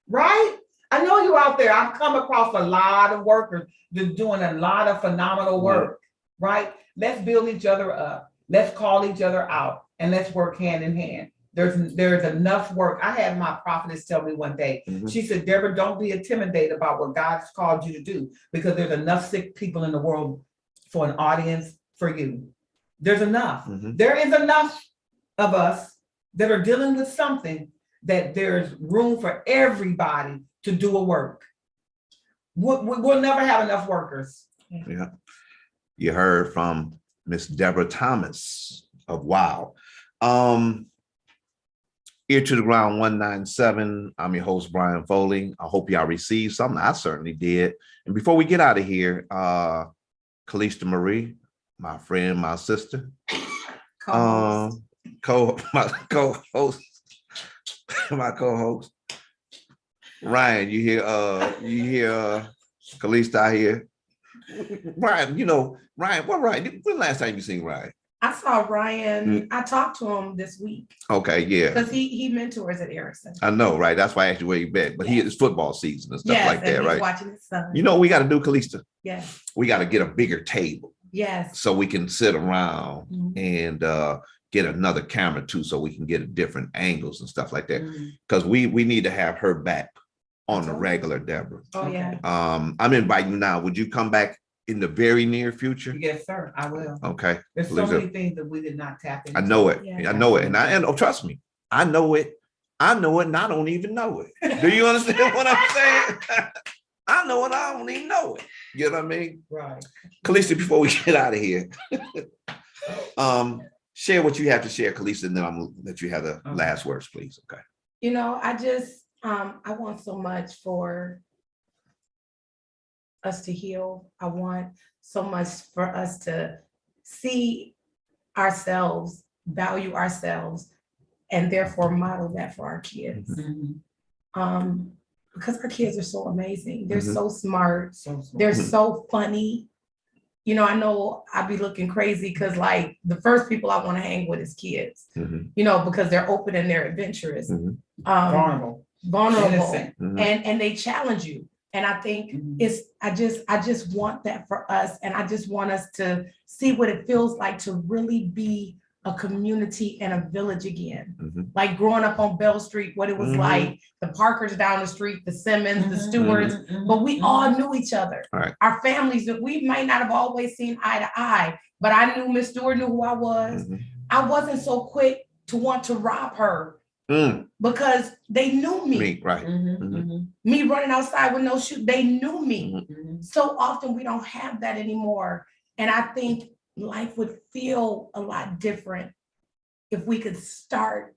right? I know you out there. I've come across a lot of workers that's doing a lot of phenomenal work, right? Let's build each other up. Let's call each other out, and let's work hand in hand. There's enough work. I had my prophetess tell me one day, she said, Deborah, don't be intimidated about what God has called you to do, because there's enough sick people in the world for an audience for you. There's enough. There is enough of us that are dealing with something that there's room for everybody to do a work. We'll never have enough workers. Yeah. You heard from Miss Deborah Thomas of WOW. Ear to the Ground 197. I'm your host, Bryan Foley. I hope y'all received something. I certainly did. And before we get out of here, Kalista Marie, my friend, my sister, my co-host, Ryan, you hear Kalista out here? Ryan, Ryan, what Ryan? When last time you seen Ryan? I saw Ryan. I talked to him this week. Okay, yeah. Because he mentors at Erickson. I know, right? That's why I asked you where you been. But it's football season and stuff like that, he's right? Watching his son. You know what we got to do, Kalista? Yes. We got to get a bigger table. Yes. So we can sit around and get another camera too, so we can get different angles and stuff like that. Because we need to have her back on the regular, Deborah. Oh yeah. I'm inviting you now. Would you come back in the very near future? Yes, sir. I will. Okay. There's so many things that we did not tap into. I know it. Yeah. I know it. And trust me, I know it. I know it and I don't even know it. Do you understand what I'm saying? I know it, I don't even know it. You know what I mean? Right. Kalista, before we get out of here, share what you have to share, Kalista, and then I'm gonna let you have the last words, please. Okay. I just I want so much for us to heal. I want so much for us to see ourselves, value ourselves, and therefore model that for our kids. Because our kids are so amazing. They're so smart. They're so funny. I know I'll be looking crazy because like the first people I want to hang with is kids, because they're open and they're adventurous, vulnerable, Innocent. and they challenge you. And I think Mhm. I just want that for us. And I just want us to see what it feels like to really be a community and a village again. Mhm. Like growing up on Bell Street, what it was Mhm. like, the Parkers down the street, the Simmons, the Mhm, Stewarts, mhm, but we mhm. all knew each other. Right. Our families, that we might not have always seen eye to eye, but I knew Miss Stewart knew who I was. Mhm. I wasn't so quick to want to rob her Mm. because they knew me. Me, right. Mhm, Mhm. mhm, Me running outside with no shoes, they knew me. mhm. So often we don't have that anymore. And I think life would feel a lot different if we could start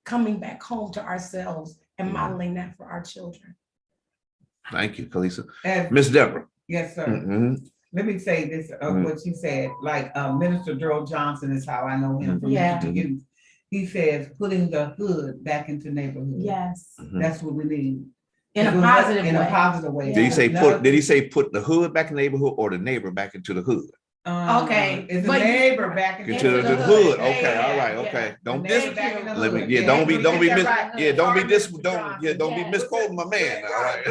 coming back home to ourselves and Mhm. modeling that for our children. Thank you, Kalisa. And- Miss Deborah. Yes, sir. Mhm. Let me say this, Mhm. what you said, like, Minister Gerald Johnson is how I know him from Yeah. Minister Youth. He says, putting the hood back into neighborhood. Yes, Mhm. That's what we need. in a Because positive In a way. positive way. Did he say None did he of- say put the hood back in the neighborhood or the neighbor back into the hood? Okay, It's the but you- neighbor back Into the the hood. hood. Okay, Yeah, all right, yeah. okay. Don't The dis neighbor back in the let me hood. yeah, don't be get mis that right. yeah, don't be Sorry, dis Mr. don't Johnson. yeah, don't be Yes. misquoting my man. All right.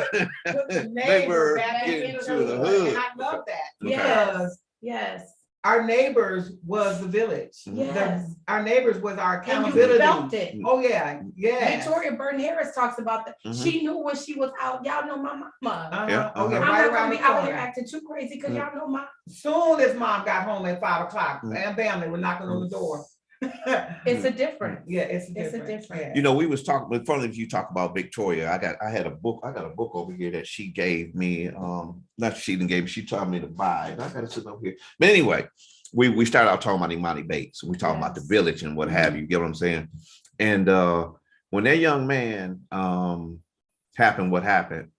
Put the Neighbor neighbor back get into into the the hood. hood. And I love that Okay. because Yes, our neighbors was the village. yes. Our neighbors was our And you accountability. felt it. Oh, yeah, yeah. Victoria Burton Harris talks about that. Mhm. She knew when she was out. Y'all know my mama. Yeah, Oh, yeah, I'm right not around gonna the be out here corner. acting too crazy because y'all know my. Soon as mom got home at 5 o'clock, Mhm. bam, bam, they were knocking on the door. It's a difference. Yeah, it's It's a different. difference. Yeah. You know, we was talking, but funny if you talk about Victoria, I got a book over here that she gave me. Not she didn't gave me, she told me to buy. I got it sitting over here. But anyway, we started out talking about Imani Bates. We talking about the Yes. village and what have you. You get what I'm saying? And when that young man happened, what happened?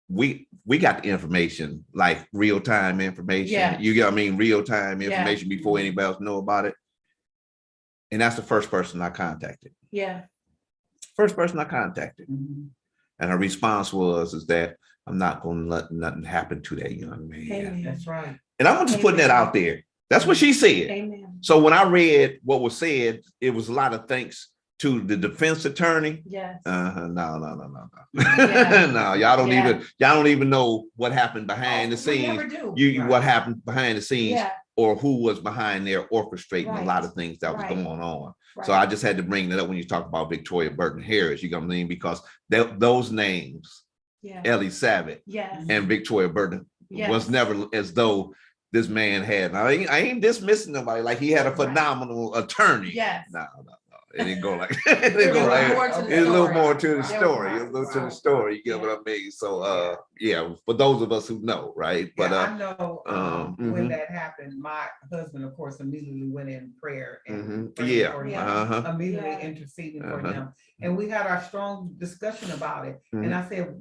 We got the information, like real time information. Yeah. You get what I mean? Real time Yeah. information before anybody else know about it. And that's the first person I contacted. Yeah. First person I contacted. Mhm. And her response is that I'm not going to let nothing happen to that young man. Amen. That's right. And I'm just putting that out there. That's what she said. Amen. So when I read what was said, it was a lot of thanks to the defense attorney. Yes. No. Yeah. No, Yeah. y'all don't even know what happened behind the We scenes. never do. You Right. what happened behind the scenes Yeah. or who was behind there orchestrating a Right. lot of things that was Right. going on. Right. So I just had to bring that up when you talk about Victoria Burton Harris, you know what I mean? Because those names, Yeah. Ellie Savitt Yes. and Victoria Burton, Yes. was never as though this man had. I ain't dismissing nobody. Like he had a Right. phenomenal attorney. Yes. No. It didn't go like it didn't There go was like more to the it's a little story. more to the There was story. more. A little to the Wow. story. You get Yeah. what I mean? So yeah, for those of us who know, right? But Yeah, I know when mhm. that happened, my husband, of course, immediately went in prayer and Mhm. prayed Yeah. for him, Uh-huh. immediately Yeah. interceding for Uh-huh. him. And we had our strong discussion about it. And I said,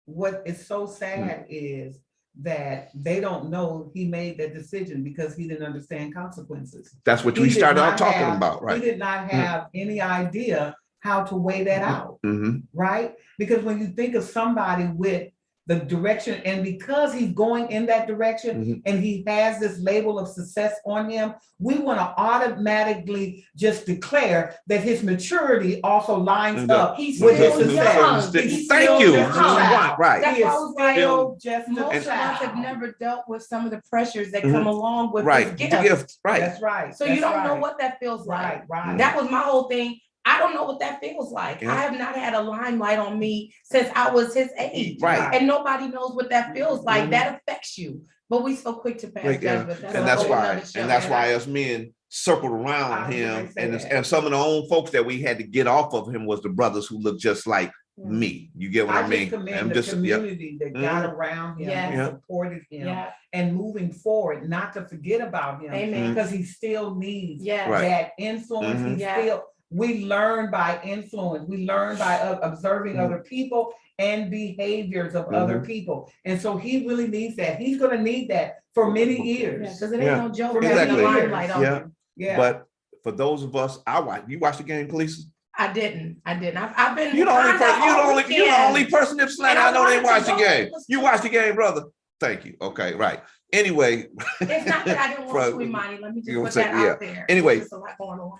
what is so sad is that they don't know he made that decision because he didn't understand consequences. That's what He we did started not out talking have- about, He right? did not have any idea how to weigh that out. Mm-hmm. Right? Because when you think of somebody with the direction, and because he's going in that direction Mhm. and he has this label of success on him, we want to automatically just declare that his maturity also lines And up He's with his still success. young. He's Thank still you. just a child. Right. That's He why I is was like, still just most a of us have child. never dealt with some of the pressures that Mhm. come along with Right. this The gift. gift. Right. That's right. So you That's don't know right. what that feels like. Right, right. That was my whole thing. I don't know what that feels like. Yeah. I have not had a limelight on me since I was his age. Right. And nobody knows what that feels like. Mhm. That affects you. But we so quick to pass Like, yeah. judgment. And that's a whole why, nother show. and that's why us men circled I around was him, gonna say and that. and some of the own folks that we had to get off of him was the brothers who looked just like Mm. me. You get what I I mean? just commend I'm the just community that got Mhm. around him Yes. and Yeah. supported him Yeah. and moving forward, not to forget about him. Amen. Because he still needs Yes. Right. that influence. Mhm. He Yeah. still, we learn by influence. We learn by observing Mhm. other people and behaviors of other Mhm. people. And so he really needs that. He's gonna need that for many Yeah, years. because it ain't Yeah. no joke For having many a years. limelight on Yeah. you. Yeah. But for those of us, you watched the game, Khaleesi? I didn't. I've been. You the only Wakanda person. all You the weekend. only person that's slanted. And I I know they wanted to watched the go. game. It was You too watched the much. game, brother. Thank you. Okay, right. Anyway, It's not that I didn't want to, From- Imani. Let me just you know put what I'm that saying? out there. Anyway. There's just a lot going on.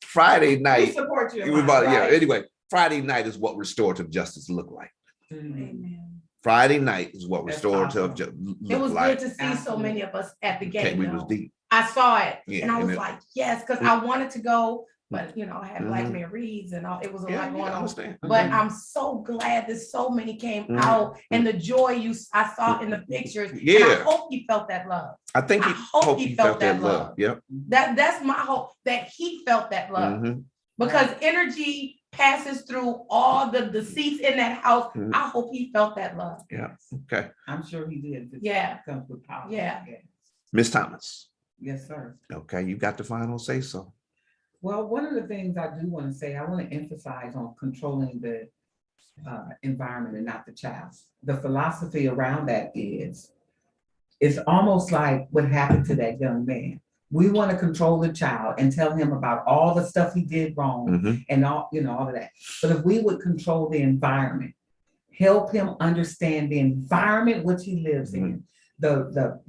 Friday We night. support you. We about, yeah. right? Anyway, Friday night is what restorative justice look like. Amen. Friday night is what That's restorative awesome. justice It look was like. good to see so many of us at the Okay, gate. we was though. deep. I saw it Yeah, and I and was it- like, yes, because I wanted to go, but I had Black Mhm. Man Reads and all, it was a Yeah, lot going I on. understand. But I'm so glad that so many came Mhm. out and the joy I saw in the pictures. And I Yeah. hope he felt that love. I think I he hope hope he he felt felt that that love. love. Yep. That's my hope, that he felt that love. Mhm. Because energy passes through all the seats in that house. Mhm. I hope he felt that love. Yeah. Okay. I'm sure he did. Yeah. It comes with power. Yeah. Miss Thomas. Yes, sir. Okay, you got the final say so. Well, one of the things I do want to say, I want to emphasize on controlling the environment and not the child. The philosophy around that is, it's almost like what happened to that young man. We want to control the child and tell him about all the stuff he did wrong Mhm. and all, all of that. But if we would control the environment, help him understand the environment which he lives in, the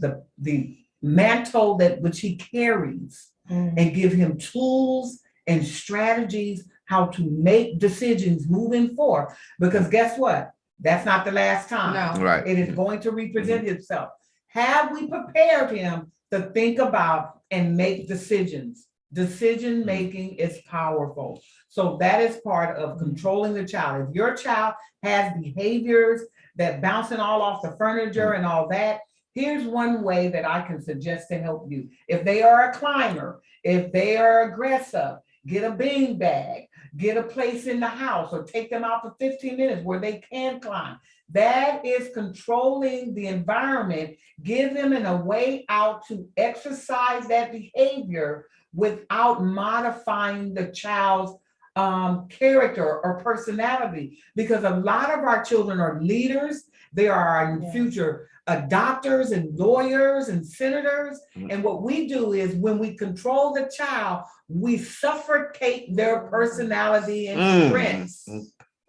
mantle that which he carries, and give him tools and strategies how to make decisions moving forward. Because guess what? That's not the last time. No. Right. It is going to represent itself. Have we prepared him to think about and make decisions? Decision making is powerful. So that is part of controlling the child. If your child has behaviors that bouncing all off the furniture and all that, here's one way that I can suggest to help you. If they are a climber, if they are aggressive, get a bean bag, get a place in the house, or take them out for 15 minutes where they can climb. That is controlling the environment. Give them a way out to exercise that behavior without modifying the child's character or personality. Because a lot of our children are leaders. They are in future doctors and lawyers and senators. And what we do is when we control the child, we suffocate their personality and strengths.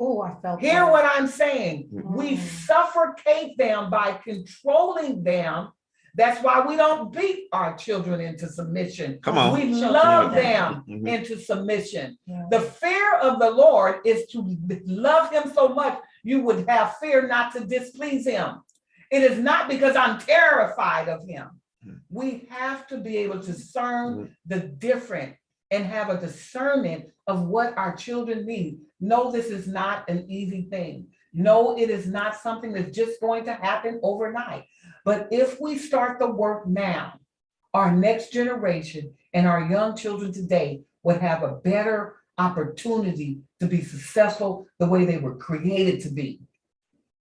Oh, I felt Hear that. what I'm saying? We suffocate them by controlling them. That's why we don't beat our children into submission. Come on. We Children love like them Mhm. into submission. Yeah. The fear of the Lord is to love him so much you would have fear not to displease him. It is not because I'm terrified of him. We have to be able to discern the different and have a discernment of what our children need. No, this is not an easy thing. No, it is not something that's just going to happen overnight. But if we start the work now, our next generation and our young children today would have a better opportunity to be successful the way they were created to be.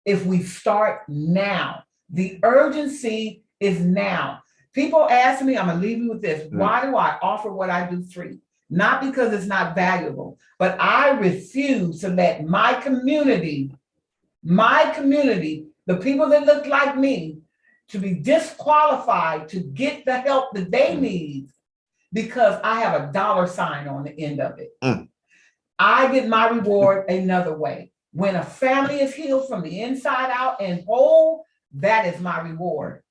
If we start now, the urgency is now. People ask me, I'm gonna leave you with this. Why do I offer what I do free? Not because it's not valuable, but I refuse to let my community, the people that look like me, to be disqualified to get the help that they need because I have a dollar sign on the end of it. I get my reward another way. When a family is healed from the inside out and whole, that is my reward.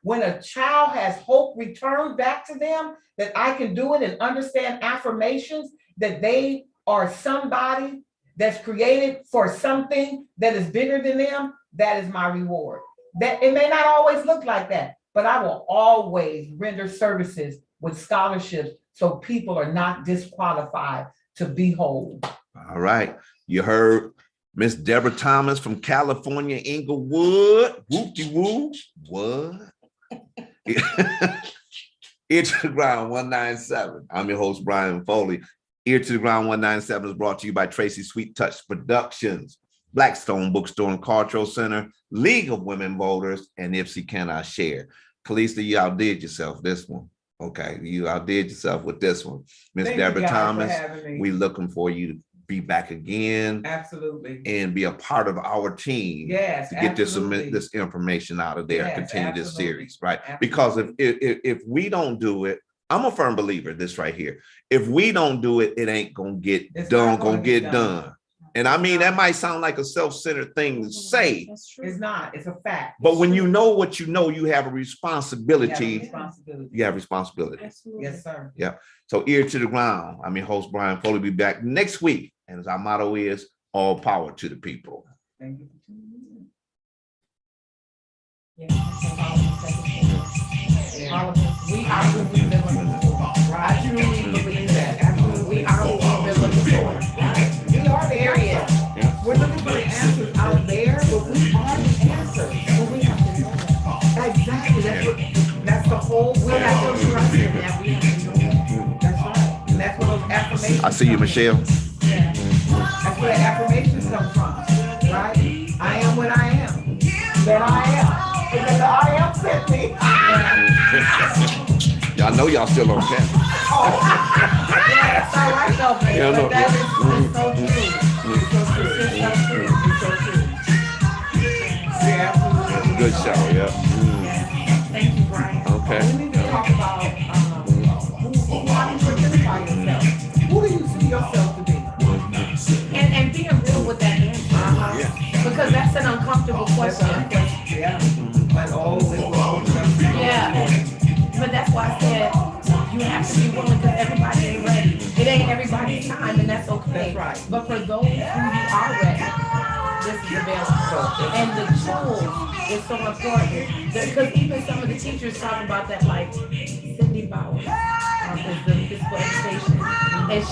When a child has hope returned back to them, that I can do it and understand affirmations that they are somebody that's created for something that is bigger than them, that is my reward. That it may not always look like that, but I will always render services with scholarships so people are not disqualified to be whole. All right. You heard Miss Deborah Thomas from California, Inglewood. Whoop-de-woo. What? Ear to the Ground 197. I'm your host, Bryan Foley. Ear to the Ground 197 is brought to you by Tracy Sweet Touch Productions, Blackstone Bookstore and Cultural Center, League of Women Voters, and Ipsy Can I Share. Kalista, you outdid yourself this one. Okay, you outdid yourself with this one. Miss Deborah Thomas, we looking for you to be back again. Absolutely. And be a part of our team. Yes, to get absolutely. this information out of there, Yes, continue this absolutely. series, right? Absolutely. Because if we don't do it, I'm a firm believer, this right here. If we don't do it, it ain't gonna get It's done, not gonna get done. And I mean, that might sound like a self-centered thing to say, That's true. It's not, it's a fact. but when you know what you know, you have a You have a responsibility. responsibility. You have responsibility. Absolutely. Yes, sir. So ear to the ground. I mean, host Bryan Foley will be back next week. And as our motto is, all power to the people. Thank you for tuning in. Yeah. All of us, we are who we've been looking for. I truly believe that. Absolutely. We are who we've been looking for. We are the area. We're looking for the answers out there, but we are the answers. But we have to know that. Exactly, that's the whole, We have to trust in that. We have to know that. That's right. And that's where those affirmations. I see you, come in. Michelle. Yeah. That's where the affirmations come from, right? I am what I am. That I am. Because the I am sent me. Y'all know y'all still on camera. Yeah, it's all right though, baby. Yeah, I know. But that is so true. It's so true. It's so true. It's so true. Yeah, absolutely. Good show, yeah. Yeah. Thank you, Bryan. Okay. We need to talk about how do you identify yourself? Who do you see yourself to be? And being real with that answer. Because that's an uncomfortable question. Yeah. But Yeah. But that's why I said you have to be willing because everybody ain't ready. It ain't everybody's time, and that's okay. That's right. But for those who you are ready, this is available. And the tools is so important. Because even some of the teachers talk about that, like Cindy Bauer is the physical education.